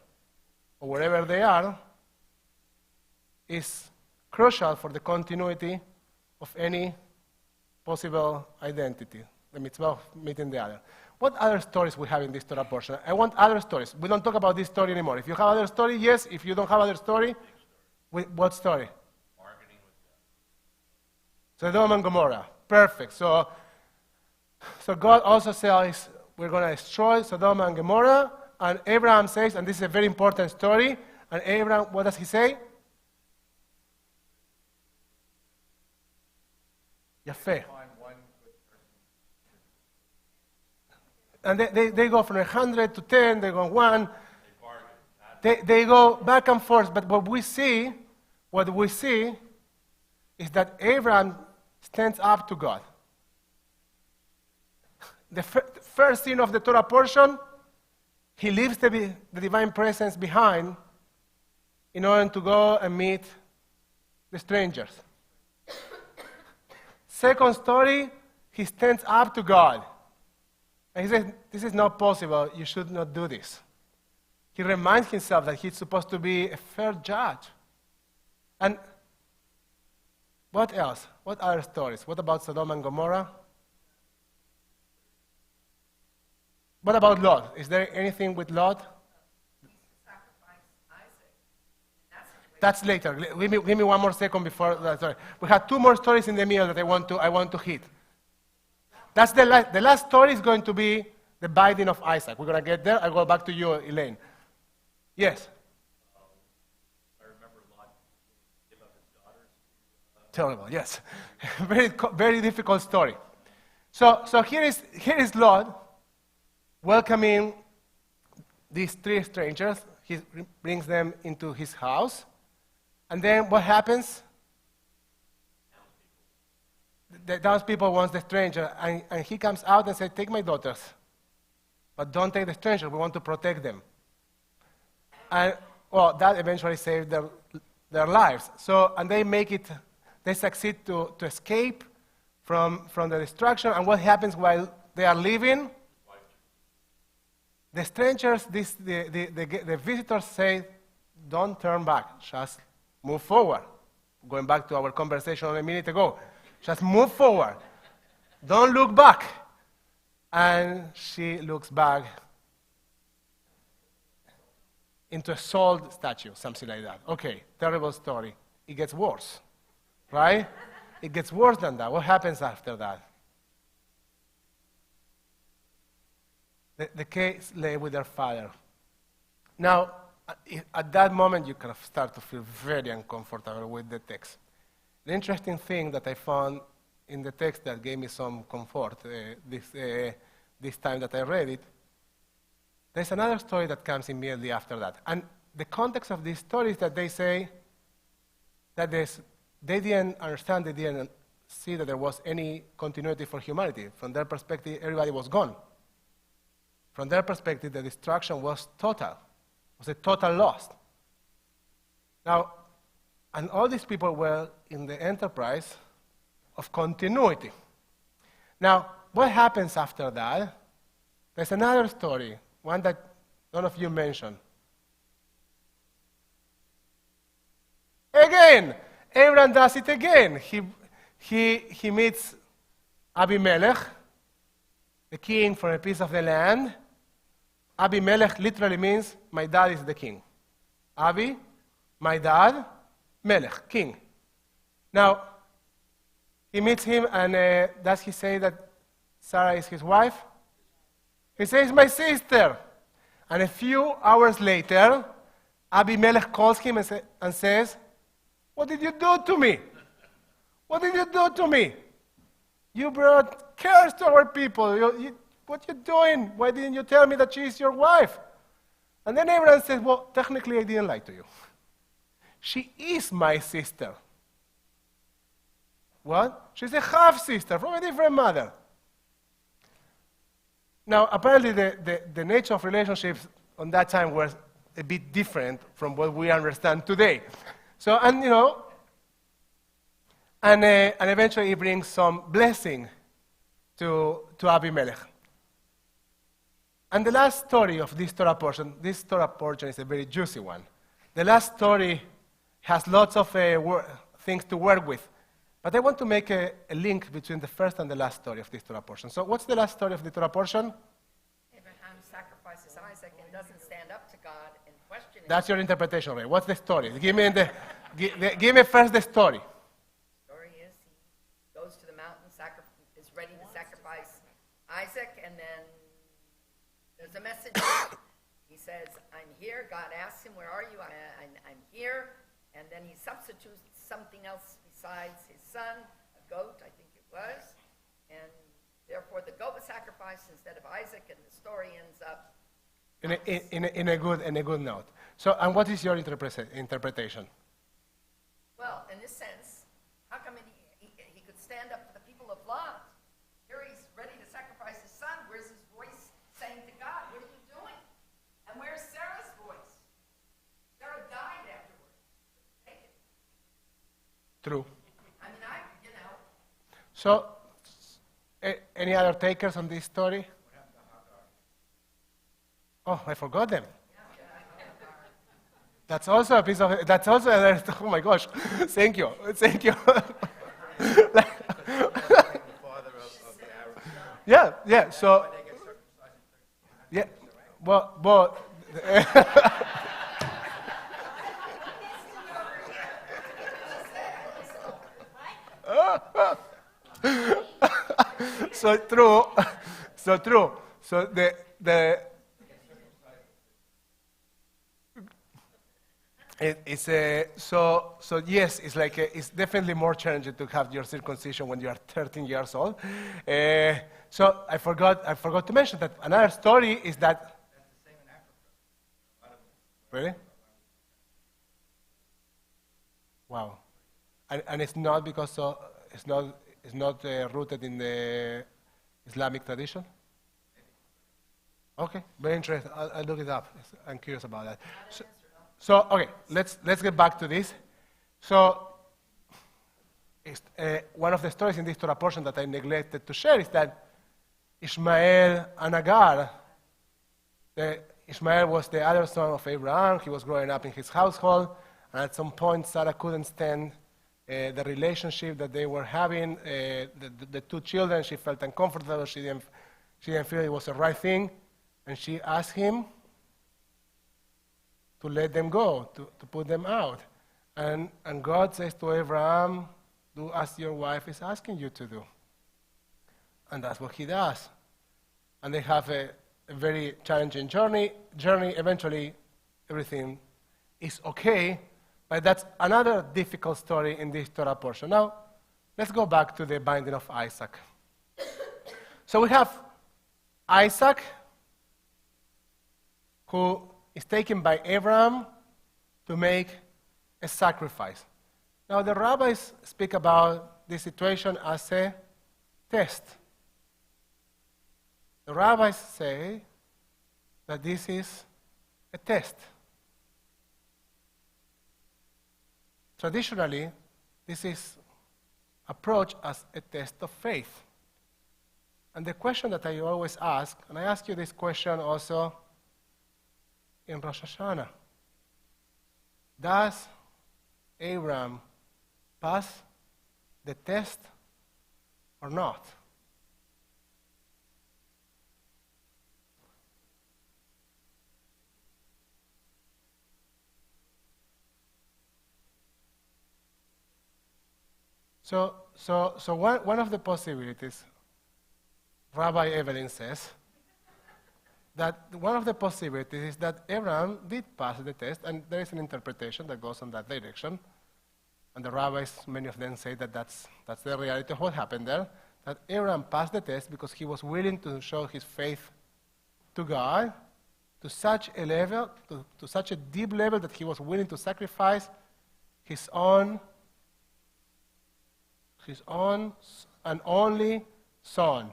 or wherever they are, is crucial for the continuity of any possible identity, the mitzvah of meeting the other. What other stories we have in this Torah portion? I want other stories. We don't talk about this story anymore. If you have other story, yes. If you don't have other story, what story? Bargaining with Sodom and Gomorrah. Perfect. So God also says we're going to destroy Sodom and Gomorrah. And Abraham says, and this is a very important story, and Abraham, what does he say? Yafeh. And they go from 100 to 10, they go 1. They go back and forth, but what we see is that Abraham stands up to God. The first scene of the Torah portion, he leaves the divine presence behind in order to go and meet the strangers. Second story, he stands up to God. And he says, this is not possible, you should not do this. He reminds himself that he's supposed to be a fair judge. And what else? What other stories? What about Sodom and Gomorrah? What about Lot? Is there anything with Lot? That's later. Give me 1 more second before that. Sorry. We have 2 more stories in the middle that I want to hit. That's the last story is going to be the binding of Isaac. We're going to get there. I'll go back to you, Elaine. Yes? I remember Lot gave up his daughters. Terrible, yes. Very difficult story. So here is Lot welcoming these 3 strangers. He brings them into his house. And then what happens? The townspeople want the stranger, and he comes out and says, take my daughters, but don't take the stranger. We want to protect them. And, well, that eventually saved their lives. And they succeed to escape from the destruction. And what happens while they are leaving? The strangers, the visitors say, don't turn back, just move forward. Going back to our conversation a minute ago. Just move forward. Don't look back. And she looks back into a salt statue, something like that. Okay, terrible story. It gets worse, right? It gets worse than that. What happens after that? The kids lay with their father. Now, at that moment, you kind of start to feel very uncomfortable with the text. The interesting thing that I found in the text that gave me some comfort this time that I read it, there's another story that comes immediately after that. And the context of this story is that they say that they didn't understand, they didn't see that there was any continuity for humanity. From their perspective, everybody was gone. From their perspective, the destruction was total. It was a total loss. Now, and all these people were in the enterprise of continuity. Now, what happens after that? There's another story, one that none of you mentioned. Again, Abraham does it again. He meets Abimelech, the king for a piece of the land. Abimelech literally means, my dad is the king. Abi, my dad, Melech, king. Now, he meets him, and does he say that Sarah is his wife? He says, my sister. And a few hours later, Abimelech calls him and says, what did you do to me? What did you do to me? You brought curse to our people. What are you doing? Why didn't you tell me that she is your wife? And then Abraham says, well, technically I didn't lie to you. She is my sister. What? She's a half-sister from a different mother. Now, apparently the nature of relationships on that time was a bit different from what we understand today. So, and you know, and eventually he brings some blessing to Abimelech. And the last story of this Torah portion is a very juicy one. The last story has lots of things to work with. But I want to make a link between the first and the last story of this Torah portion. So what's the last story of the Torah portion? Abraham sacrifices Isaac and doesn't stand up to God and question him. That's your interpretation, right? What's the story? Give me first the story. The story is he goes to the mountain, is ready to sacrifice Isaac, and then there's a message. He says, I'm here. God asks him, where are you? I'm here. And then he substitutes something else besides his son, a goat, I think it was. And therefore the goat was sacrificed instead of Isaac, and the story ends up In a good note. So, and what is your interpretation? well, in this sense, how come he could stand up to the people of Lot? Here he's ready to sacrifice his son. Where's his voice saying to God, what are you doing? And where's Sarah's voice? Sarah died afterwards. Take it. True. I mean, So, any other takers on this story? Oh, I forgot them. That's also a piece of, that's also, oh my gosh, thank you. Yeah, so, yeah, well, so true. So yes, it's like it's definitely more challenging to have your circumcision when you are 13 years old. So I forgot to mention that another story is that. That's the same in Africa. Really? Wow, and it's not because it's not rooted in the Islamic tradition. Okay, very interesting. I'll look it up. I'm curious about that. So okay, let's get back to this. So, one of the stories in this Torah portion that I neglected to share is that Ishmael and Agar. Ishmael was the other son of Abraham. He was growing up in his household, and at some point, Sarah couldn't stand the relationship that they were having. The two children, she felt uncomfortable. She didn't feel it was the right thing, and she asked him to let them go, to put them out. And God says to Abraham, do as your wife is asking you to do. And that's what he does. And they have a very challenging journey. Eventually, everything is okay, but that's another difficult story in this Torah portion. Now, let's go back to the binding of Isaac. So we have Isaac, who is taken by Abraham to make a sacrifice. Now, the rabbis speak about this situation as a test. The rabbis say that this is a test. Traditionally, this is approached as a test of faith. And the question that I always ask, and I ask you this question also in Rosh Hashanah, does Abraham pass the test or not? So one of the possibilities, Rabbi Evelyn says, that one of the possibilities is that Abraham did pass the test, and there is an interpretation that goes in that direction. And the rabbis, many of them say that that's the reality of what happened there, that Abraham passed the test because he was willing to show his faith to God to such a level, to such a deep level that he was willing to sacrifice his own and only son.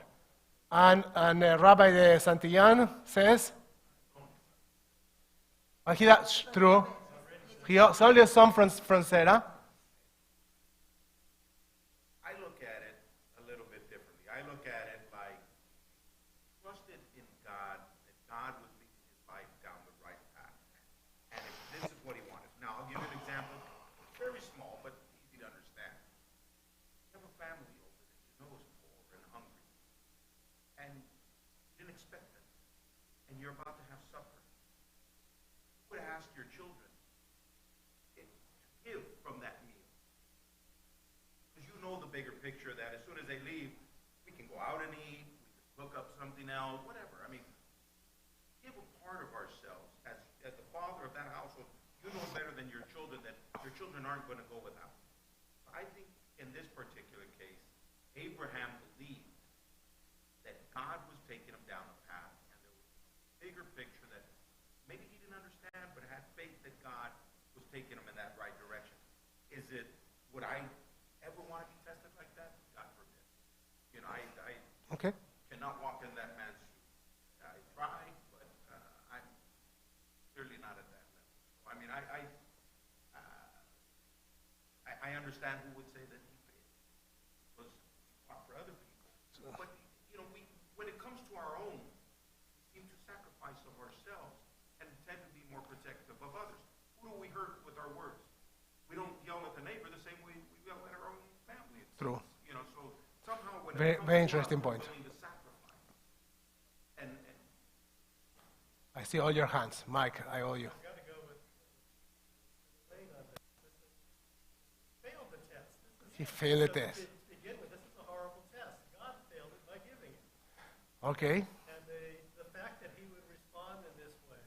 And Rabbi de Santillán says, and that's true. He was only a son from Sarah. I look at it a little bit differently. I look at it like trusted in God, that God would lead his life down the right path. And if this is what he wanted. Now, I'll give you an example. Very small, but easy to understand. You have a family over that you know is poor and hungry. And you didn't expect it. And you're about to have supper. You would ask your children to give from that meal. Because you know the bigger picture that as soon as they leave, we can go out and eat, we can cook up something else, whatever. I mean, give a part of ourselves. As the father of that household, you know better than your children that your children aren't going to go without. I think in this particular case, Abraham believed that God was taking him down the path, and there was a bigger picture that maybe he didn't understand, but had faith that God was taking him in that right direction. Would I ever want to be tested like that? God forbid. You know, I Okay. cannot walk in that man's shoes. I try, but I'm clearly not at that level. I mean, I understand who would say that he failed because he fought for other people. But you know, when it comes to our own, we seem to sacrifice of ourselves and tend to be more protective of others. Who do we hurt with our words? We don't yell at the neighbor the same way we yell at our own family. True. You know, so somehow when Very- it comes very to interesting us, we're point. willing to sacrifice. And I see all your hands. Mike, I owe you. I've got to go with Elaine on this. Failed the test. He failed the test. To begin with, this is a horrible test. God failed it by giving it. Okay. And the fact that he would respond in this way,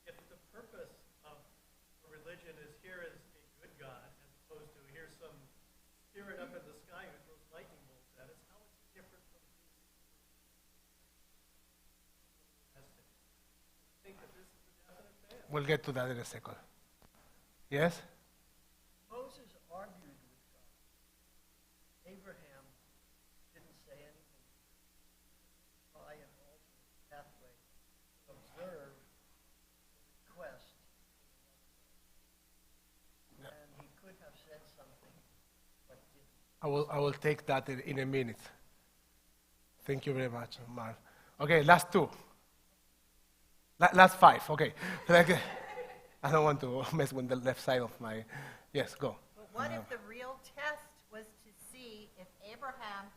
if the purpose of a religion is here is a good God, as opposed to here's some spirit up in the sky who throws lightning bolts at us, how is it different from testing? I think that this is a definite fail. We'll get to that in a second. Yes? Moses argued with God. Abraham didn't say anything. Try an alternate pathway to observe the request. And he could have said something, but didn't. I will take that in a minute. Thank you very much, Mark. Okay, last two. Last five, okay. I don't want to mess with the left side of my... Yes, go. But what if the real test was to see if Abraham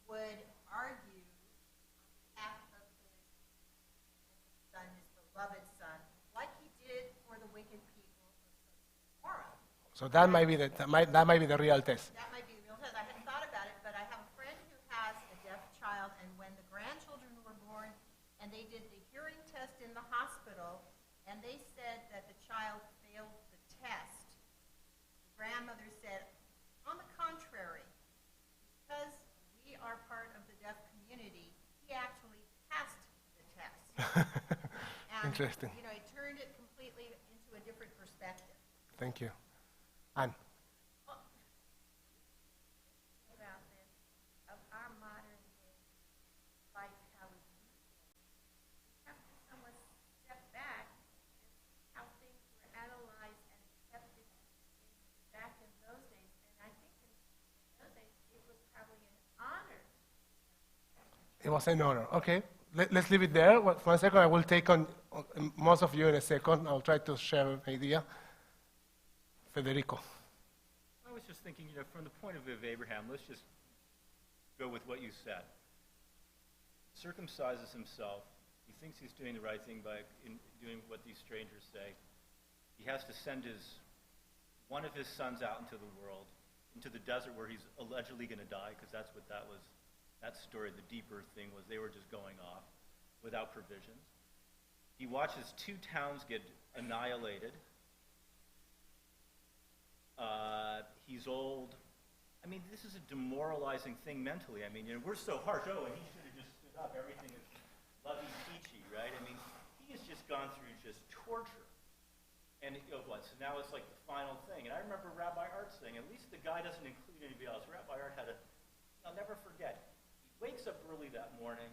would argue on behalf of his son, his beloved son, like he did for the wicked people of Gomorrah? So that might be the real test. That might be the real test. I hadn't thought about it, but I have a friend who has a deaf child, and when the grandchildren were born, and they did the hearing test in the hospital, and they said that the child failed the test, the grandmother said, on the contrary, because we are part of the deaf community, he actually passed the test. And, Interesting. you know, it turned it completely into a different perspective. Thank you. Anne? It was an honor. Okay, let's leave it there. For a second, I will take on most of you in a second. I'll try to share an idea. Federico. I was just thinking, from the point of view of Abraham, let's just go with what you said. Circumcises himself. He thinks he's doing the right thing by doing what these strangers say. He has to send one of his sons out into the world, into the desert where he's allegedly going to die, because that's what that was. That story, the deeper thing was they were just going off without provisions. He watches 2 towns get annihilated. He's old. I mean, this is a demoralizing thing mentally. I mean, we're so harsh. Oh, and he should have just stood up. Everything is lovey-peachy, right? I mean, he has just gone through just torture. And so now it's like the final thing. And I remember Rabbi Art saying, at least the guy doesn't include anybody else. Rabbi Art I'll never forget, he wakes up early that morning,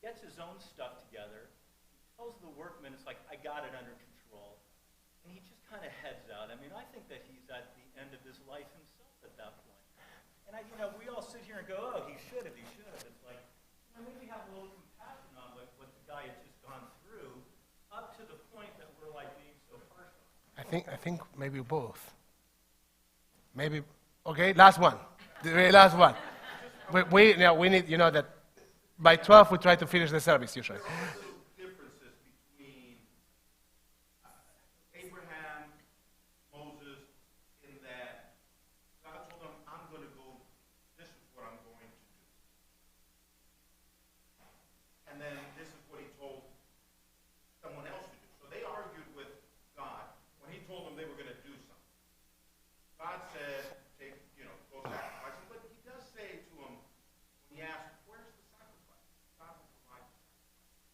gets his own stuff together, tells the workmen, it's like, I got it under control. And he just kind of heads out. I mean, I think that he's at the end of his life himself at that point. And we all sit here and go, oh, he should have. It's like, maybe have a little compassion on what the guy had just gone through, up to the point that we're like being so harsh on him. I think maybe both. Maybe, okay, last one. The very last one. We need, that by 12 we try to finish the service usually. Differences between Abraham, Moses, in that God told him, I'm going to go, this is what I'm going to do. And then this is what he told someone else to do. So they argued with God when he told them they were going to do something. God said, go sacrifice. But he does say to him, when he asked, where's the sacrifice? God will provide the sacrifice.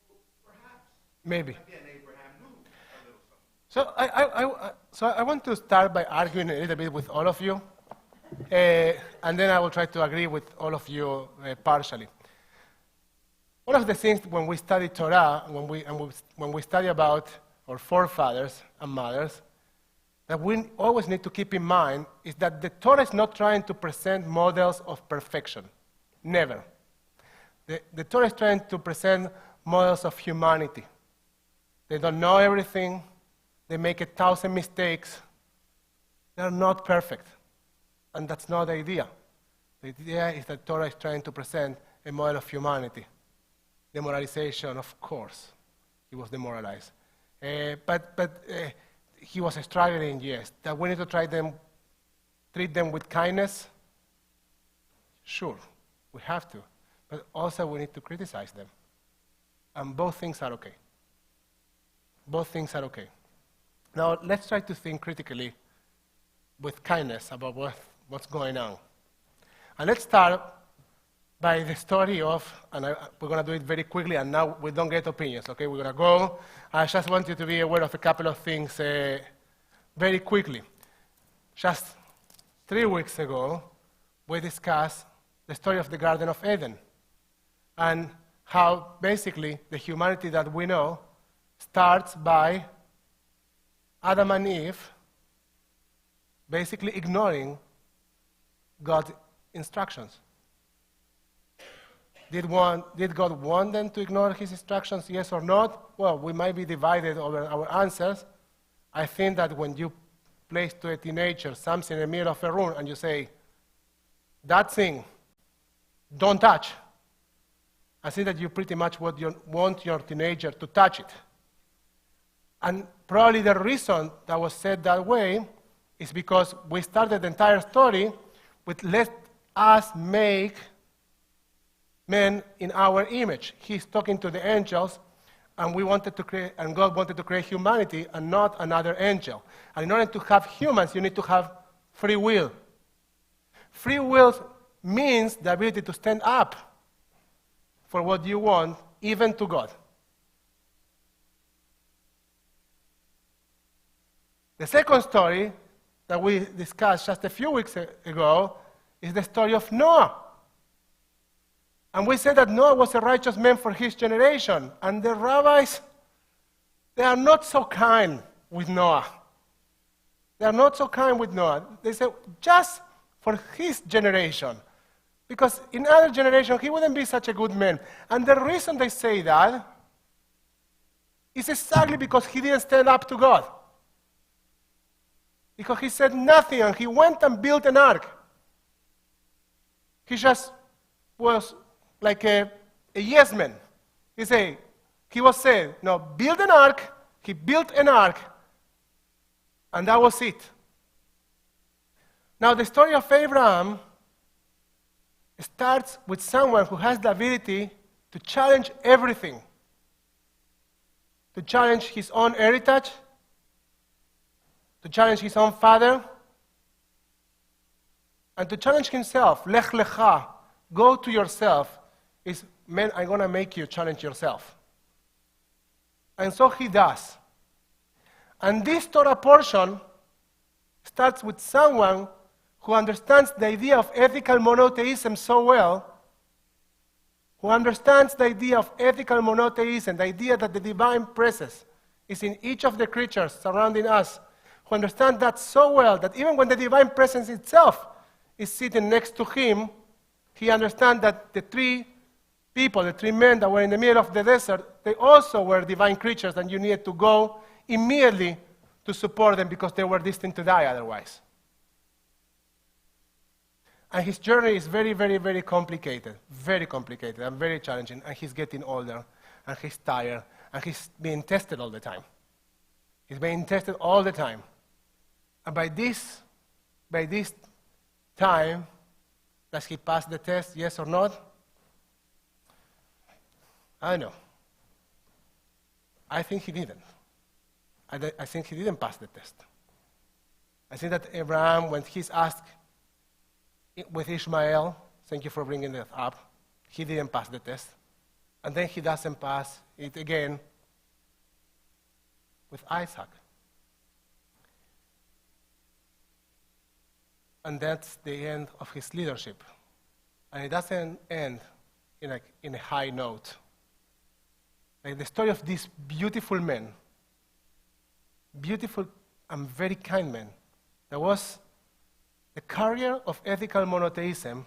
So perhaps, Maybe. again, Abraham knew a little something. So I want to start by arguing a little bit with all of you, and then I will try to agree with all of you partially. One of the things when we study Torah, when we study about our forefathers and mothers, that we always need to keep in mind is that the Torah is not trying to present models of perfection. Never. The Torah is trying to present models of humanity. They don't know everything. They make 1,000 mistakes. They're not perfect. And that's not the idea. The idea is that Torah is trying to present a model of humanity. Demoralization, of course. He was demoralized. But he was struggling, yes. That we need to treat them with kindness? Sure, we have to. But also we need to criticize them. And both things are okay. Both things are okay. Now, let's try to think critically with kindness about what's going on. And let's start by the story of, and we're going to do it very quickly, and now we don't get opinions, okay? We're going to go. I just want you to be aware of a couple of things very quickly. Just 3 weeks ago, we discussed the story of the Garden of Eden and how basically the humanity that we know starts by Adam and Eve basically ignoring God's instructions. Did God want them to ignore his instructions, yes or not? Well, we might be divided over our answers. I think that when you place to a teenager something in the middle of a room and you say, that thing, don't touch, I think that you pretty much want your teenager to touch it. And probably the reason that was said that way is because we started the entire story with let us make men in our image. He's talking to the angels, and God wanted to create humanity and not another angel. And in order to have humans, you need to have free will. Free will means the ability to stand up for what you want, even to God. The second story that we discussed just a few weeks ago is the story of Noah. And we said that Noah was a righteous man for his generation. And the rabbis, they are not so kind with Noah. They are not so kind with Noah. They say, just for his generation. Because in other generation, he wouldn't be such a good man. And the reason they say that is exactly because he didn't stand up to God. Because he said nothing, and he went and built an ark. He just was like a yes man. He was saying, no, build an ark. He built an ark, and that was it. Now, the story of Abraham starts with someone who has the ability to challenge everything, to challenge his own heritage, to challenge his own father, and to challenge himself. Lech lecha, go to yourself, is, man, I'm going to make you challenge yourself. And so he does. And this Torah portion starts with someone who understands the idea of ethical monotheism so well, who understands the idea of ethical monotheism, the idea that the divine presence is in each of the creatures surrounding us, who understands that so well that even when the divine presence itself is sitting next to him, he understands that the three people, the three men that were in the middle of the desert, they also were divine creatures, and you needed to go immediately to support them because they were destined to die otherwise. And his journey is very, very, very complicated and very challenging, and he's getting older, and he's tired, and he's being tested all the time. He's being tested all the time. And by this time, does he pass the test, yes or not? I don't know. I think he didn't. I think he didn't pass the test. I think that Abraham, when he's asked with Ishmael, thank you for bringing that up, he didn't pass the test. And then he doesn't pass it again with Isaac. And that's the end of his leadership. And it doesn't end in a high note. Like the story of this beautiful man, beautiful and very kind man, that was the carrier of ethical monotheism,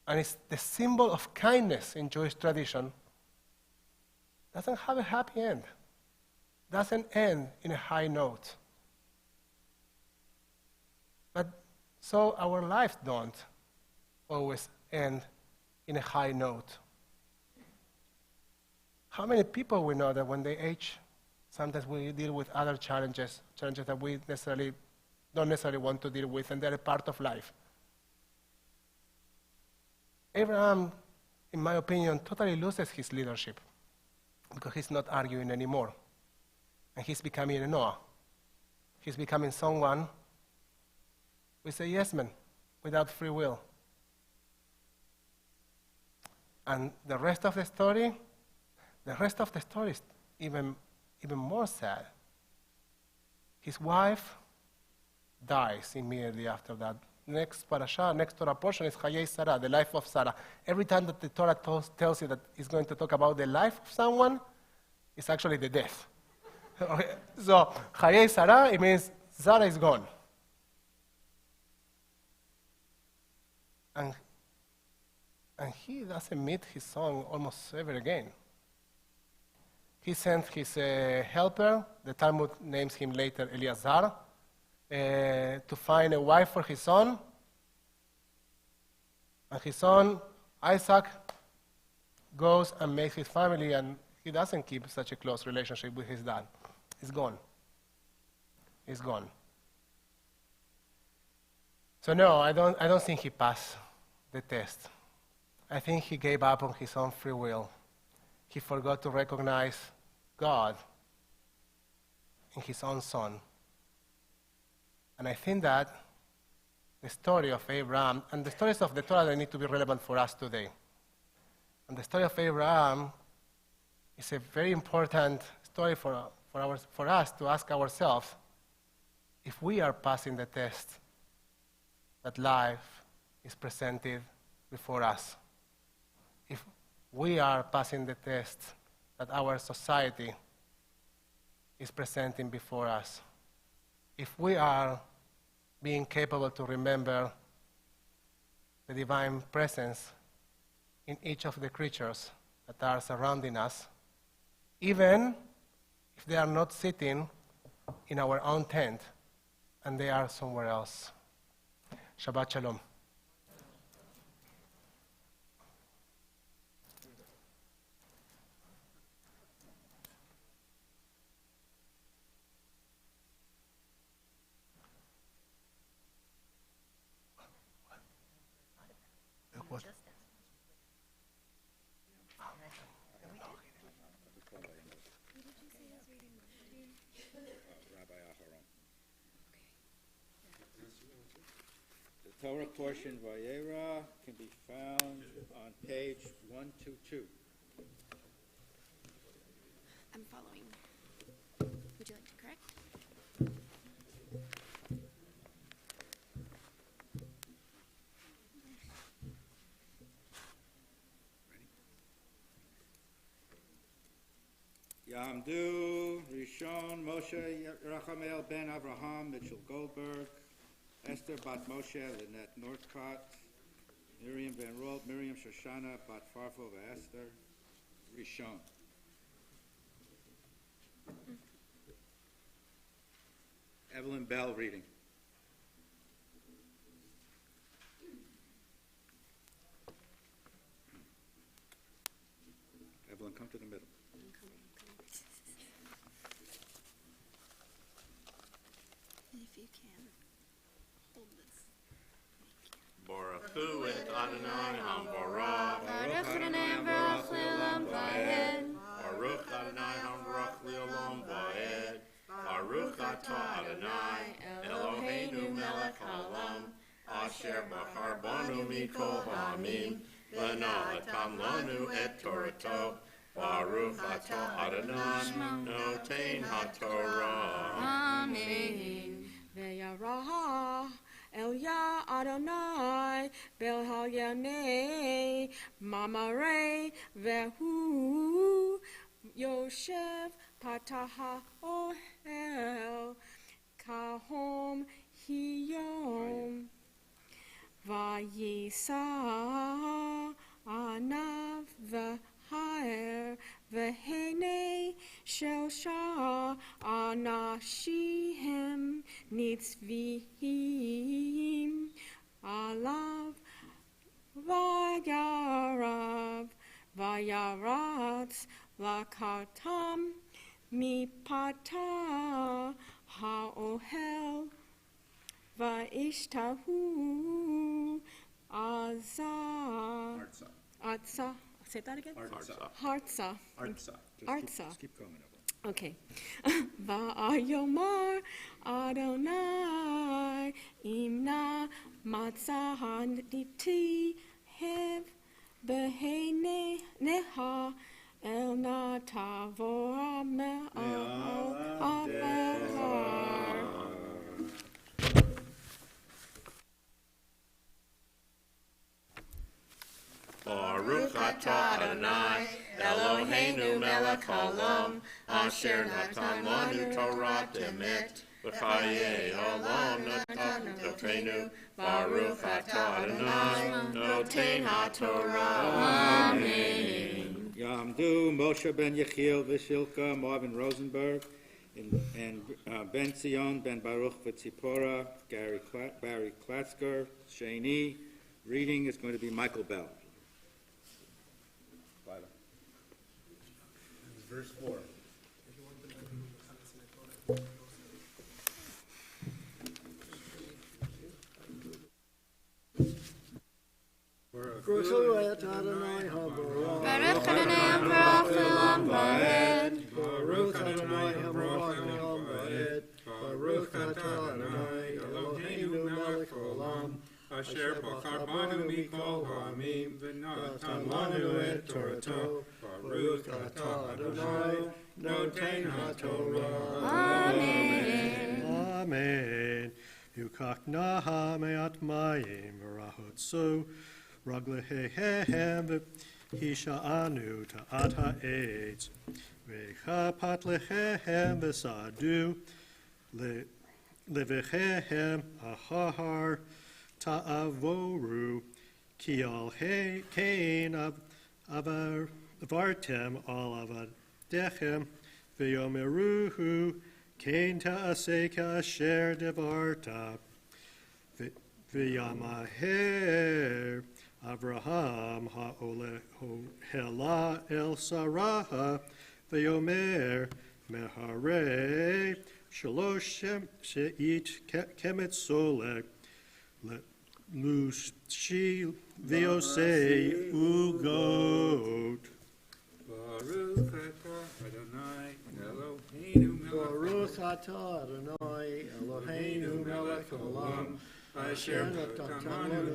and it's the symbol of kindness in Jewish tradition, doesn't have a happy end, doesn't end in a high note. But so our lives don't always end in a high note. How many people we know that when they age, sometimes we deal with other challenges that we don't necessarily want to deal with, and they're a part of life. Abraham, in my opinion, totally loses his leadership because he's not arguing anymore. And he's becoming a Noah. He's becoming someone who is a yes man without free will. And the rest of the story is even more sad. His wife dies immediately after that. Next parasha, next Torah portion is Hayei Sarah, the life of Sarah. Every time that the Torah tells you that it's going to talk about the life of someone, it's actually the death. Okay. So Hayei Sarah, it means Sarah is gone. And he doesn't meet his son almost ever again. He sent his helper, the Talmud names him later Eliezer, to find a wife for his son. And his son, Isaac, goes and makes his family, and he doesn't keep such a close relationship with his dad. He's gone. He's gone. So no, I don't think he passed the test. I think he gave up on his own free will. He forgot to recognize God in his own son. And I think that the story of Abraham, and the stories of the Torah, they need to be relevant for us today. And the story of Abraham is a very important story for us to ask ourselves if we are passing the test that life is presented before us. If we are passing the test that our society is presenting before us. If we are being capable to remember the divine presence in each of the creatures that are surrounding us, even if they are not sitting in our own tent and they are somewhere else. Shabbat Shalom. The Torah portion, Vayera, can be found on page 122. I'm following. Would you like to correct? Yamdu, Rishon, Moshe, Rachamel ben Avraham, Mitchell Goldberg, Esther bat Moshe, Lynette Northcott, Miriam Van Rolt, Miriam Shoshana bat Farfova Esther, Rishon. Evelyn Bell reading. Evelyn, come to the middle. If you can, hold this. Baruch Hu et Adonai HaMvarach. Baruch Adonai Baruch Le'olam Va'ed. Baruch Adonai HaMvarach Le'olam Va'ed. Baruch Atah Adonai Eloheinu melech haolam asher bachar banu mikol ha'amim v'na'atam lanu et Torato. Baruch Atah Adonai noten HaTorah. Amen. Ve'yarah El Ya Adonai Bel Halyamei Mamare Vehu Yoshev Pataha Ohel Kahom Hiyom Vayisa Anav V'Haer V'Hene Shel Shah Anashihem Nitzvihim Alav Vayaratz Lakatam Mipata Ha'ohel Va'ishtahu Azah Artsa. Say that again? Hartsa. Just keep going, Evelyn. Okay. Va'ayomar Adonai Imna Matzahan Dipti Hev Behene Neha El Natavora Me'al Baruch Atah Adonai Eloheinu melech haolam asher natan lanu Torah emet v'chayei olam notenu. Baruch Atah Adonai noten HaTorah. Amen. Yamdu, Moshe ben Yechiel, Vishilka, Marvin Rosenberg, and Ben Zion, Ben Baruch V'Tzipora, Barry Klatzker, Shani. Reading is going to be Michael Bell. Verse 4. Baruch Adonai HaMvarach. Baruch Adonai Baruch Le'olam Va'ed. Baruch Adonai HaMvarach Le'olam Va'ed. Baruch Atah Adonai Eloheinu melech haolam asher bachar banu mikol ha'amim v'natan lanu et Torato. Baruch Atah Adonai noten HaTorah. Amen. Amen. Yukach naha me'at mayim v'rahotso raglehehem v'hisha'anu ta'at ha'etz v'chapat lehehem v'sa'adu levechehem ahar ta'avoru Ki al kain avartem al avadechem v'yomeruhu kain ta'aseka asher devarta v'yamaher Avraham ha'ohela el Sarah v'yomer meharei Shaloshem she'it kemet solek lushi v'yosei ugot. Baruch atah Adonai Eloheinu Baruch atah Adonai Eloheinu melech haolam asher natan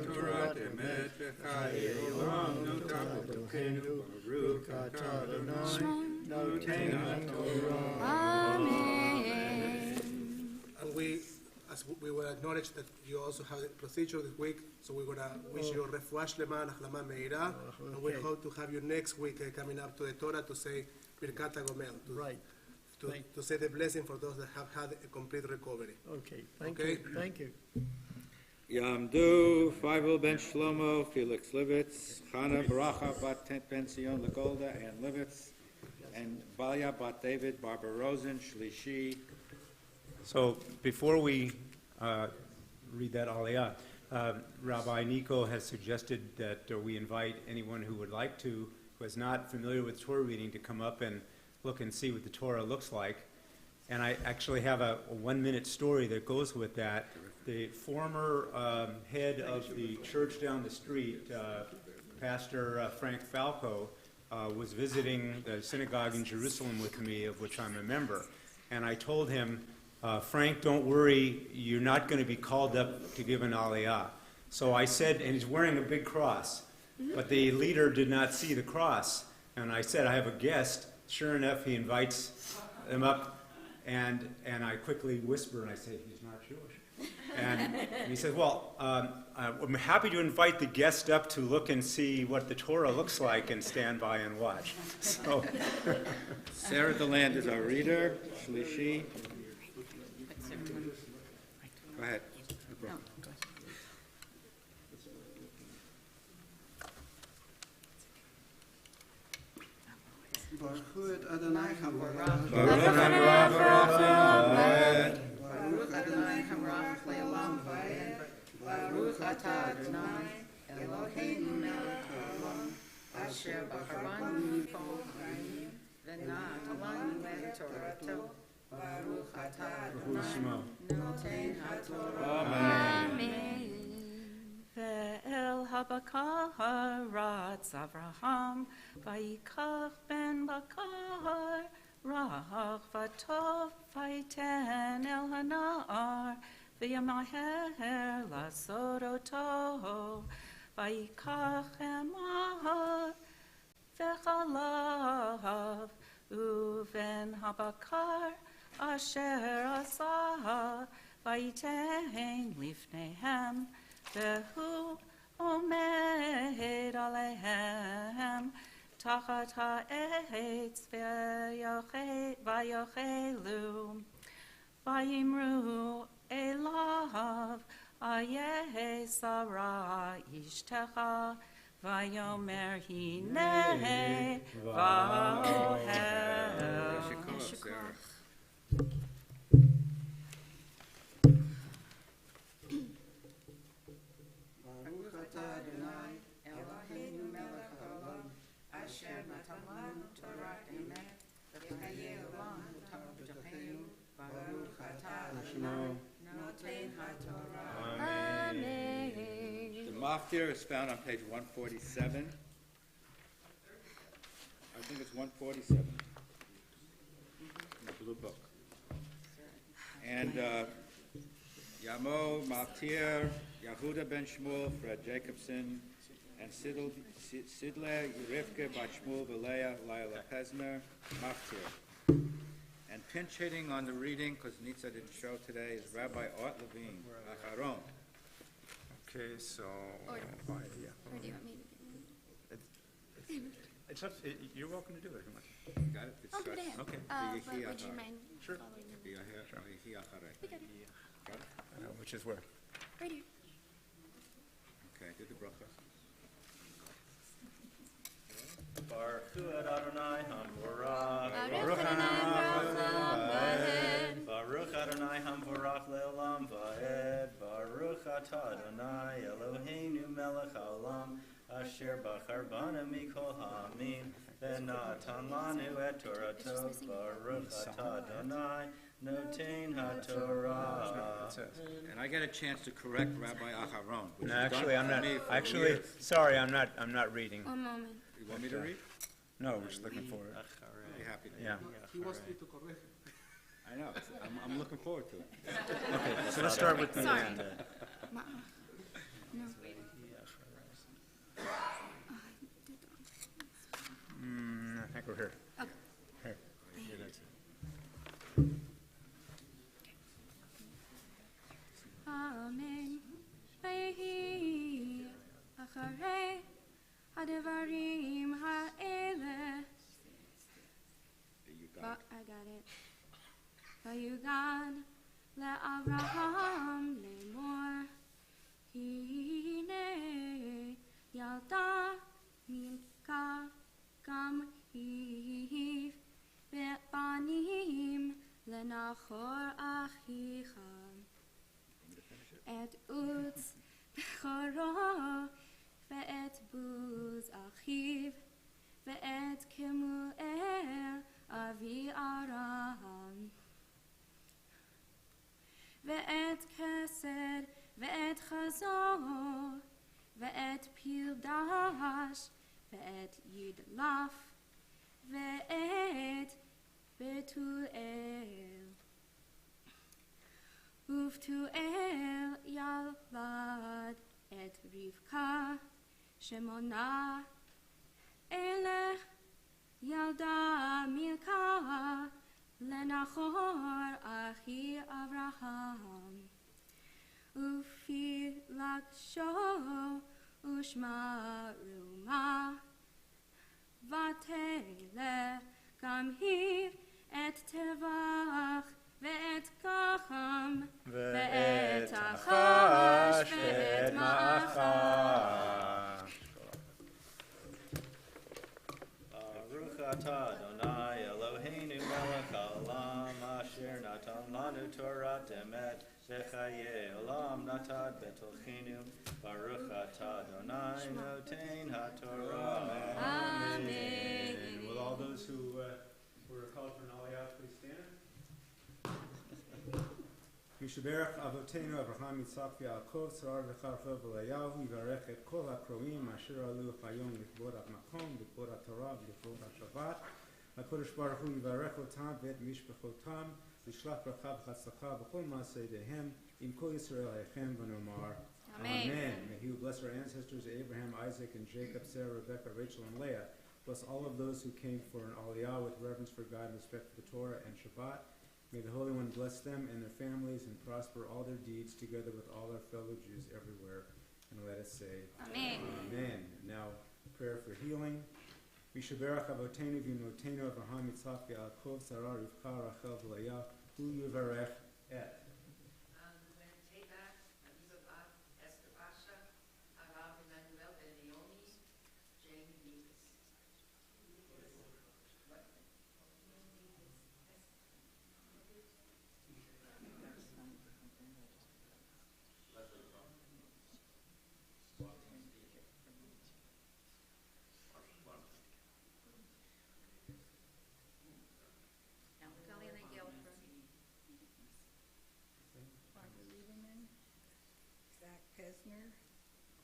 Torah emet v'chayei olam notah b'tokeinu Baruch atah Adonai noten haTorah. Amen. And as we will acknowledge that you also have a procedure this week, so we're going to wish you refuah shlema, nachlama meira, and we hope to have you next week coming up to the Torah to say Birkat HaGomel, to say the blessing for those that have had a complete recovery. Okay, thank you. Yamdu, Feivel ben Shlomo, Felix Livitz, Chana Baracha bat Pension Legolda and Livitz, and Balia bat David, Barbara Rosen, Shlishi. So before we read that Aliyah, Rabbi Nico has suggested that we invite anyone who would like to, who is not familiar with Torah reading, to come up and look and see what the Torah looks like. And I actually have a 1-minute story that goes with that. The former head of the church down the street, Pastor Frank Falco, was visiting the synagogue in Jerusalem with me, of which I'm a member. And I told him, Frank, don't worry, you're not going to be called up to give an aliyah. So I said, and he's wearing a big cross, but the leader did not see the cross. And I said, I have a guest. Sure enough, he invites him up, and I quickly whisper, and I say, he's not Jewish. And he said, well, I'm happy to invite the guest up to look and see what the Torah looks like and stand by and watch. So, Sarah DeLand is our reader, Shlishi. Go ahead. Baruch Adonai Baruch Adonai Hamrach Le'olam Vayed. Baruch Atah Adonai Eloheinu melech haolam asher b'charanu mipol ha'ayim v'na'atalanu et Torato. Baruch Atah Adonai noten haTorah. Amen. Ve'el habakar ratz Avraham vayikach ben bakar rach vatov vayten el hanar v'yamaher lasot oto vayikach emav v'chalav uven habakar asher asah vayten lifnehem Vehu omed alehem tachat ha'etz v'yochelu v'yimru elav ayeh Sarah ishtecha v'yomer hineh v'ohel. Adonai Eloheinu melech haolam asher natan lanu Torah emet v'chayei olam notah b'tokeinu Baruch atah Adonai noten haTorah. Amen. The Maftir is found on page 147. I think it's 147 in the blue book. And Yamo, Maftir, Yehuda ben Shmuel, Fred Jacobson, and Sidle, Rivka bat Shmuel, V'Leah, Lila Pesmer, Maftir. And pinch hitting on the reading, because Nitza didn't show today, is Rabbi Art Levine, Acharon. okay, so Or do you want me to do it? it's up. You're welcome to do it if you want. Got it? It's I'll give it a hand. Okay. But would you mind Sure. following me? We got it? Which is where? Right here. Okay, do the bracha. et Adonai Hamvorach. Baruch Adonai Le'olam Va'ed. Baruch Adonai Hamvorach Le'olam Va'ed. Baruch atah Adonai Eloheinu melech haolam. Asher bachar bana mikol ha'amin. V'natan lanu et Torato. Baruch atah Adonai Notein HaTorah. And I got a chance to correct Rabbi Aharon. which No, he's actually, done I'm for not. me for Actually, years. sorry, I'm not reading. One moment. You want me to read? No, we're just looking for it. I'll be happy to. Yeah. He wants me to correct. I know. I'm looking forward to it. Okay, so let's start with the Sorry. end. No. I think we're here. Okay. Here. Amen. Vehi acharei hadavarim ha'eleh. I got it. Vayugad le'Avraham lemor. Hine yalda milka gam hiv ve'banim lenachor achicha. Et Utz Bechoro ve'et Buz Achiv ve'et Kemuel Avi Aram ve'et Kesed ve'et Chazor ve'et Pildash ve'et Yidlaf ve'et Betuel Uvtuel Yalad et Rivka Shemona Eleh Yalda Milka Lenachor Achi Avraham Ufi Laksho Ushma Ruma Vatele Gamhiv et Tevach Ve'et Kacham Ve'et Achash Ve'et Ma'achash. Baruch atah Adonai Eloheinu melech haolam. Asher natan lanu Torah emet. V'chayei olam natad betolchinu. Baruch atah Adonai Notein HaTorah. Amen. Will all those who were called for an aliyah please stand? Mishaberach Avotenu Avraham Yitzchak Yaakov Sarar V'charchov V'layahu Yivarech et Kol HaKroim Asher Alu Chayom L'kvod HaMakom L'kvod HaTorah L'kvod HaShabbat HaKodesh Baruch Hu Yivarech Otam V'et Mishpachotam L'shlach Bracha V'chatzlacha B'chol Ma'aseidehem Im Kol Yisrael Hayechem V'nomar Amen. May He who bless our ancestors Abraham, Isaac, and Jacob, Sarah, Rebecca, Rachel, and Leah bless all of those who came for an aliyah with reverence for God and respect for the Torah and Shabbat. May the Holy One bless them and their families and prosper all their deeds together with all our fellow Jews everywhere. And let us say, Amen. Amen. Now, prayer for healing. Mishaberach Avotenu V'imotenu Avraham Yitzchak Yaakov Sarah Rivka Rachel V'Leah Hu Yivarech et.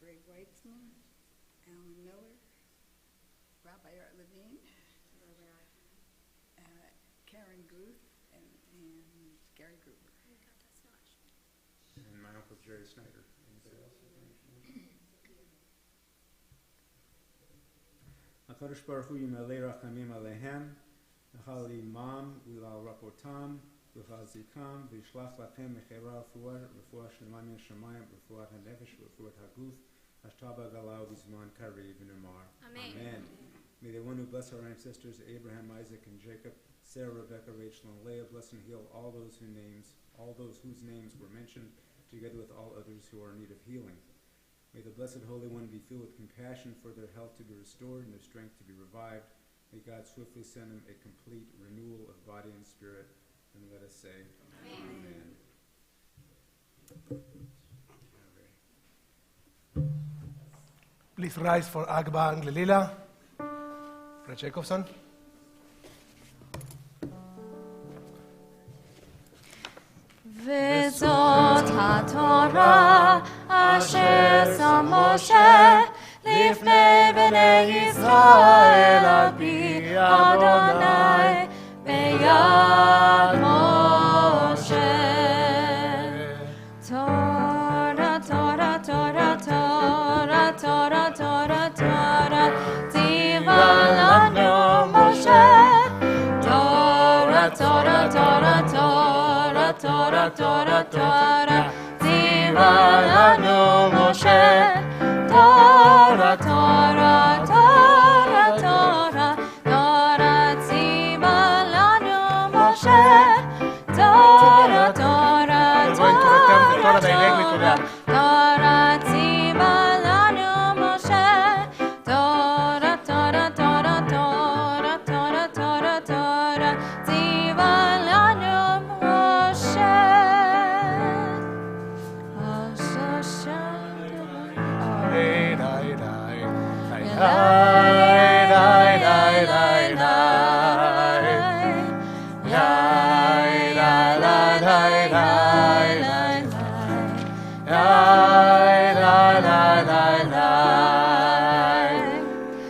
Greg Weitzman, Alan Miller, Rabbi Art Levine, Karen Guth, and Gary Gruber. And my uncle Jerry Snyder. Anybody else? HaKadosh Baruch Hu Yimalei Rachamim Alehem V'chal Imam V'lal Rapotam V'chal Zikam V'shlach Lachem Mechera Refuah Shlema Min Shamayim Refuah HaNefesh Refuah HaGuf Hashtaba Galau B'Zman Karev V'Nemar. Amen. May the one who bless our ancestors Abraham, Isaac, and Jacob, Sarah, Rebecca, Rachel, and Leah, bless and heal all those whose names were mentioned, together with all others who are in need of healing. May the Blessed Holy One be filled with compassion for their health to be restored and their strength to be revived. May God swiftly send him a complete renewal of body and spirit. And let us say, Amen. Please rise for Agba and Lilila. Brother Jacobson. וזאת התורה אשר שם משה לפני בני ישראל על פי אדוני ביד משה. תורה, תורה, תורה, תורה, תורה, תורה, תורה, ציווה לנו משה. תורה, תורה, תורה, תורה, תורה, תורה, תורה, ציווה לנו משה. תורה, תורה, תורה, תורה, תורה, ציווה לנו משה. תורה, תורה, תורה, תורה, תורה, ציווה לנו משה. תורה, תורה, תורה, תורה, תורה, תורה, תורה, ציווה לנו משה.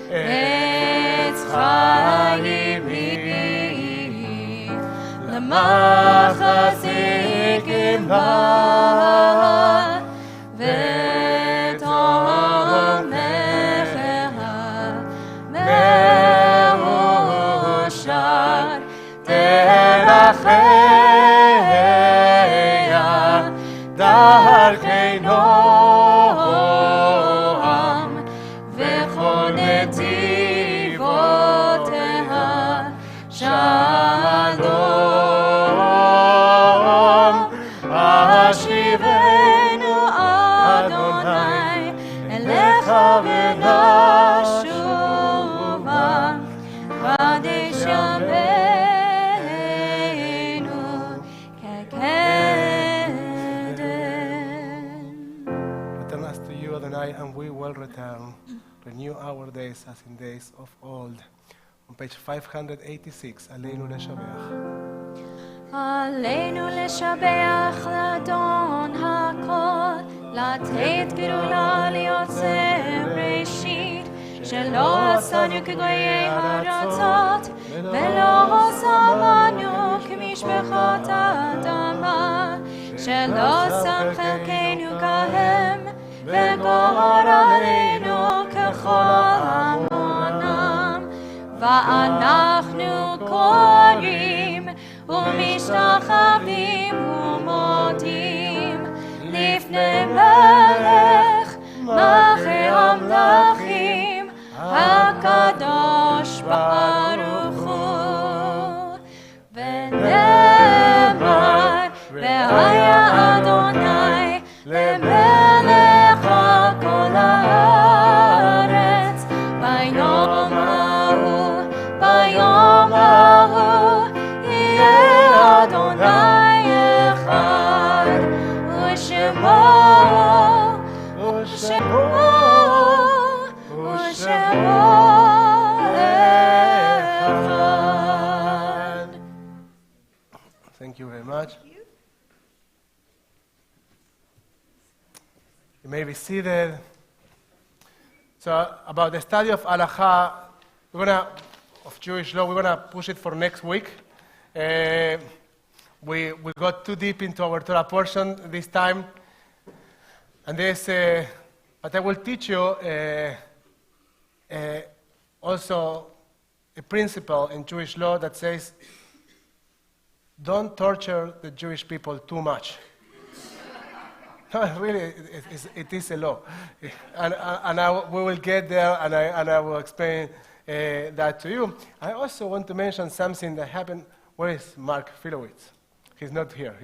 עץ חיים לי למחזיקים בה ותומך מאושר דרכיה דרכי נועם וכל נתיבותיה שלום. אשיבנו אדוני אליך ונשובה קדש ימינו כקדם. Return us to you, Adonai, and we will return. Renew our days as in days of old. On page 586, עלינו לשבח. עלינו לשבח לאדון הכל, לתת גדולה ליוצר ראשית, שלא עשנו כגויי הארצות, ולא שמנו כמשפחות האדמה, שלא שם חלקנו כהם, וגורר עלינו ככל המונם, ואנחנו קוראים ומשתחווים ומודים לפני מלך מלכי המלכים הקדוש ברוך הוא. ונאמר והיה אדוני למלך על כל הארץ ביום ההוא, ביום ההוא יהיה אדוני אחד ושמו אחד. Thank you very much. You may be seated. So about the study of Halacha, of Jewish law, we're gonna push it for next week. We got too deep into our Torah portion this time, and but I will teach you also a principle in Jewish law that says, don't torture the Jewish people too much. No, really, it is a law. And we will get there, and I will explain that to you. I also want to mention something that happened. Where is Mark Filowitz? He's not here.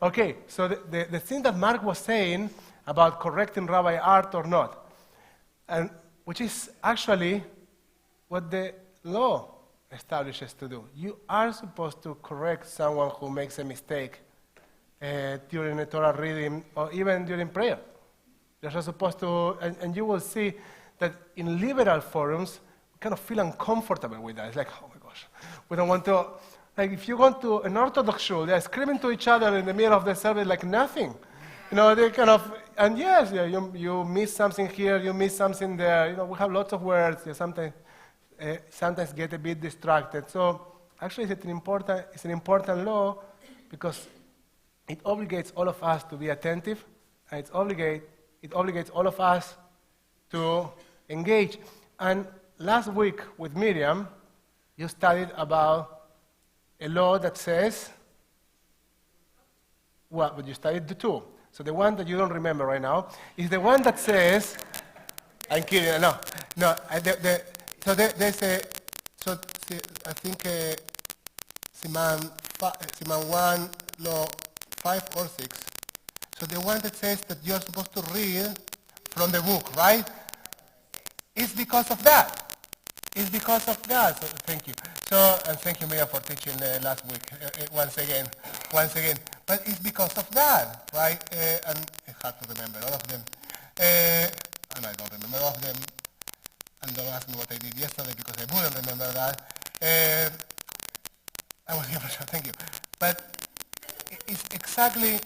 Okay, so the thing that Mark was saying about correcting Rabbi Art or not, and which is actually what the law establishes to do. You are supposed to correct someone who makes a mistake during a Torah reading or even during prayer. You're just supposed to, and you will see that in liberal forums, we kind of feel uncomfortable with that. It's like, oh my gosh, we don't want to, like if you go to an Orthodox shul, they're screaming to each other in the middle of the service like nothing. You know, they kind of, and yes, yeah, you miss something here, you miss something there. You know, we have lots of words. You sometimes get a bit distracted. So actually, it's an important law because it obligates all of us to be attentive, and it obligates all of us to engage. And last week with Miriam, you studied about a law that says, well, but you studied the two. So the one that you don't remember right now is the one that says, I'm kidding, no. So there's a, so I think Siman 1, law 5 or 6. So the one that says that you're supposed to read from the book, right? It's because of that. It's because of that. So thank you. So, and thank you, Mia, for teaching last week, once again. But it's because of that, right? And it's hard to remember all of them. And I don't remember all of them. And don't ask me what I did yesterday because I wouldn't remember that. I was here for sure, thank you. But it's exactly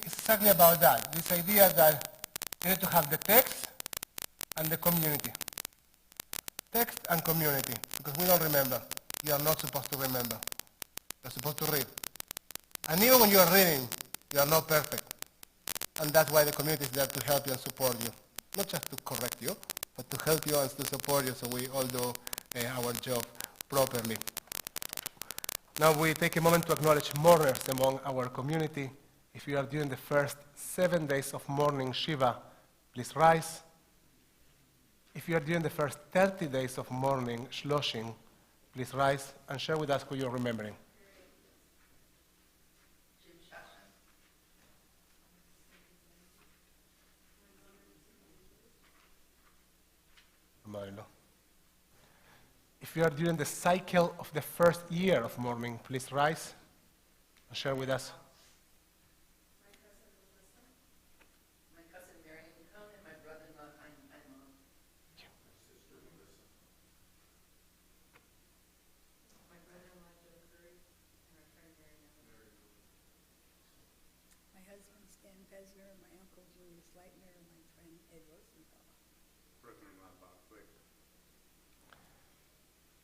about that. This idea that you need to have the text and the community. Text and community, because we don't remember. You are not supposed to remember. You're supposed to read. And even when you are reading, you are not perfect. And that's why the community is there to help you and support you. Not just to correct you, but to help you and to support you so we all do our job properly. Now we take a moment to acknowledge mourners among our community. If you are during the first 7 days of mourning Shiva, please rise. If you are during the first 30 days of mourning Shloshim, please rise and share with us who you are remembering. If you are during the cycle of the first year of mourning, please rise and share with us. My cousin Mary and my brother-in-law, I'm sister Melissa. My brother-in-law, Joe Curry, and my friend Mary. My husband, Stan Pesner, my uncle, Julius Leitner, and my friend Ed Rosenthal. Brother-in-law, Bob Quick.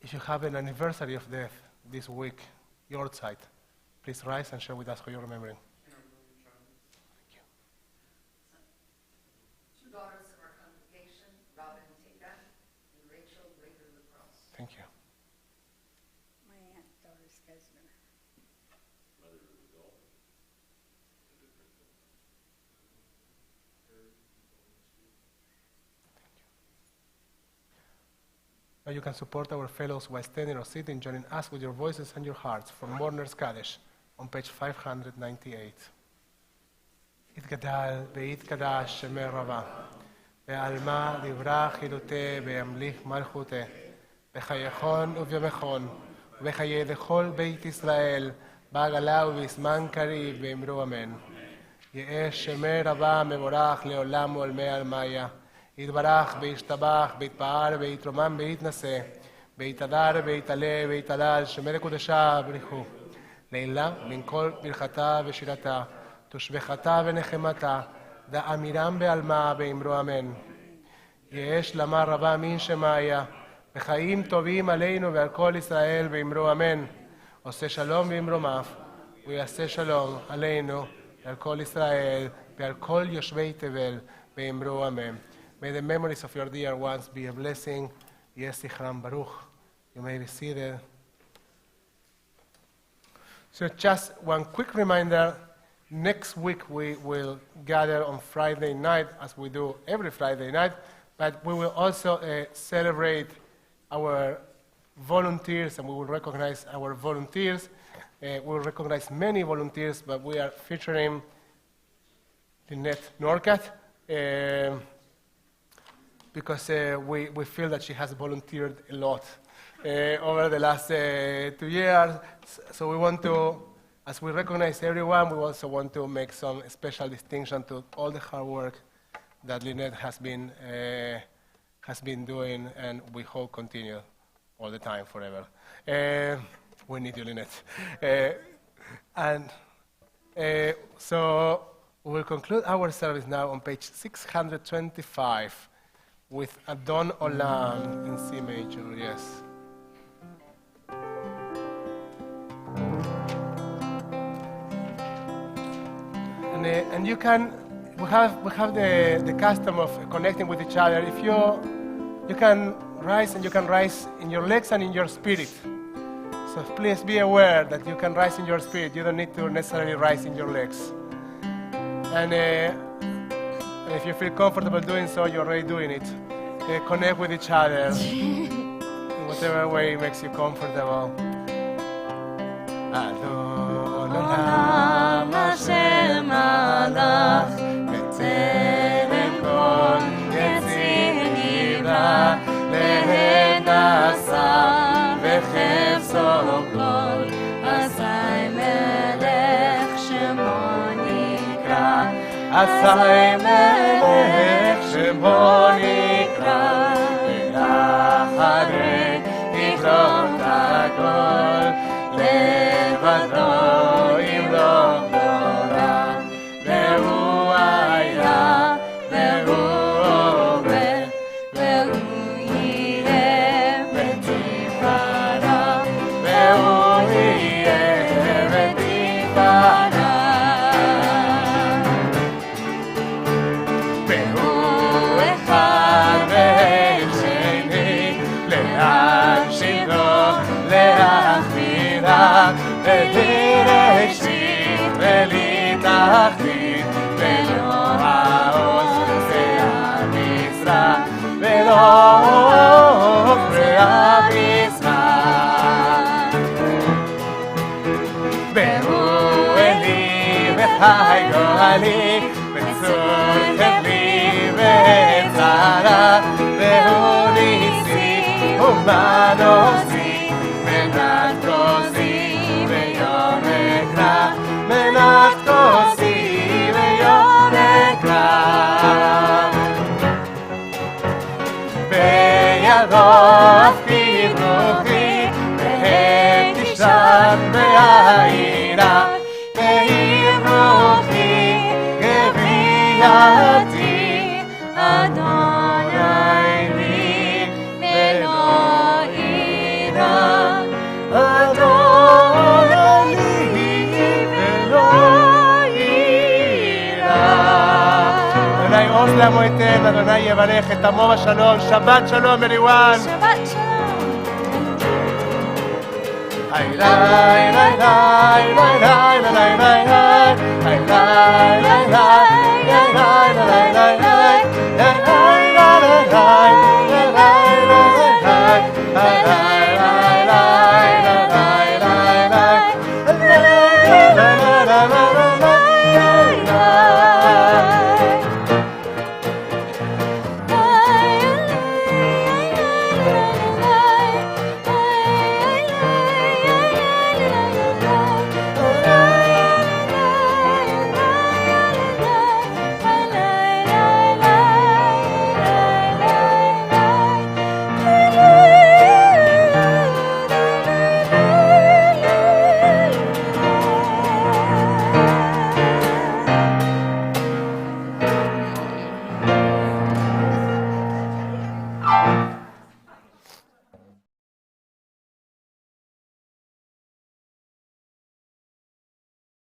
If you have an anniversary of death this week, your side, please rise and share with us who you're remembering. Thank you. Two daughters of our congregation, Robin Tikvah and Rachel Rager Lacrosse. Thank you. My aunt, Doris Gesner. Mother of the adult. Now you can support our fellows while standing or sitting, joining us with your voices and your hearts from Mourners Kaddish on page 598. יתגדל ויתקדש שמי רבה, בעלמא דברה חילותי וימליך מלכותי, בחייכון ובימיכון, ובחיי לכל בית ישראל, בעגלה ובזמן קריב, ואמרו אמן. יהא שמי רבה מבורך לעולם ולמי עלמיה, יתברך וישתבח ויתפאר ויתרומם ויתנשא, ויתהדר ויתעלה ויתהלל שמי לקודשה בריחו, לעילה בין כל ברכתה ושירתה, תושבחתה ונחמתה, דאמירם בעלמה ואמרו אמן. יהא שלמה רבה מן שמיה, וחיים טובים עלינו ועל כל ישראל ואמרו אמן. עושה שלום במרומיו, ויעשה שלום עלינו ועל כל ישראל ועל כל יושבי תבל ואמרו אמן. May the memories of your dear ones be a blessing. Yes, Zichram Baruch. You may be seated. So just one quick reminder, next week we will gather on Friday night, as we do every Friday night, but we will also celebrate our volunteers, and we will recognize our volunteers. We will recognize many volunteers, but we are featuring Lynette Norcat, because we feel that she has volunteered a lot over the last 2 years. So we want to, as we recognize everyone, we also want to make some special distinction to all the hard work that Lynette has been doing, and we hope continue all the time, forever. We need you, Lynette. So we will conclude our service now on page 625 with Adon Olam in C major, yes. And you can, we have the custom of connecting with each other. If you can rise, and you can rise in your legs and in your spirit. So please be aware that you can rise in your spirit. You don't need to necessarily rise in your legs. And if you feel comfortable doing so, you're already doing it. Connect with each other in whatever way makes you comfortable. Adon Olam Hashem Malach B'Terem Kol Yetzir Nivra Lehenasa V'Chefzo Kol Asai Melech Shemo Nikra Asai Melech Shemo Nikra V'Lacharei Yichron Takol Levado Yimlok Dora Ve'hu Haya Ve'hu Omer Ve'hu Yireh V'Tikvah Ve'hu Yireh V'Tikvah Ve'hu Echad Ve'el Sheni Le'amshicho Le'achvira Ve'direshit Ve'litachvit Ve'lo ha'oz Ve'amizra Ve'lo Ve'amizra Ve'hu Eli Ve'chai Go'ali Ve'tzur Kevli Ve'etzara Ve'hu Nisi U'manosi Menat Kosi Ve'yom Ekra Menat Kosi Ve'yom Ekra Ve'yado Afkir Ruchi Ve'et Tishad Ve'ayira Ve'ir Ruchi Geviyati Adonai Li Ve'lo Ira Adonai Li Ve'lo Ira Adonai עוז לעמו ייתן, אדוני יברך את עמו בשלום. שבת שלום everyone. שבת שלום. היי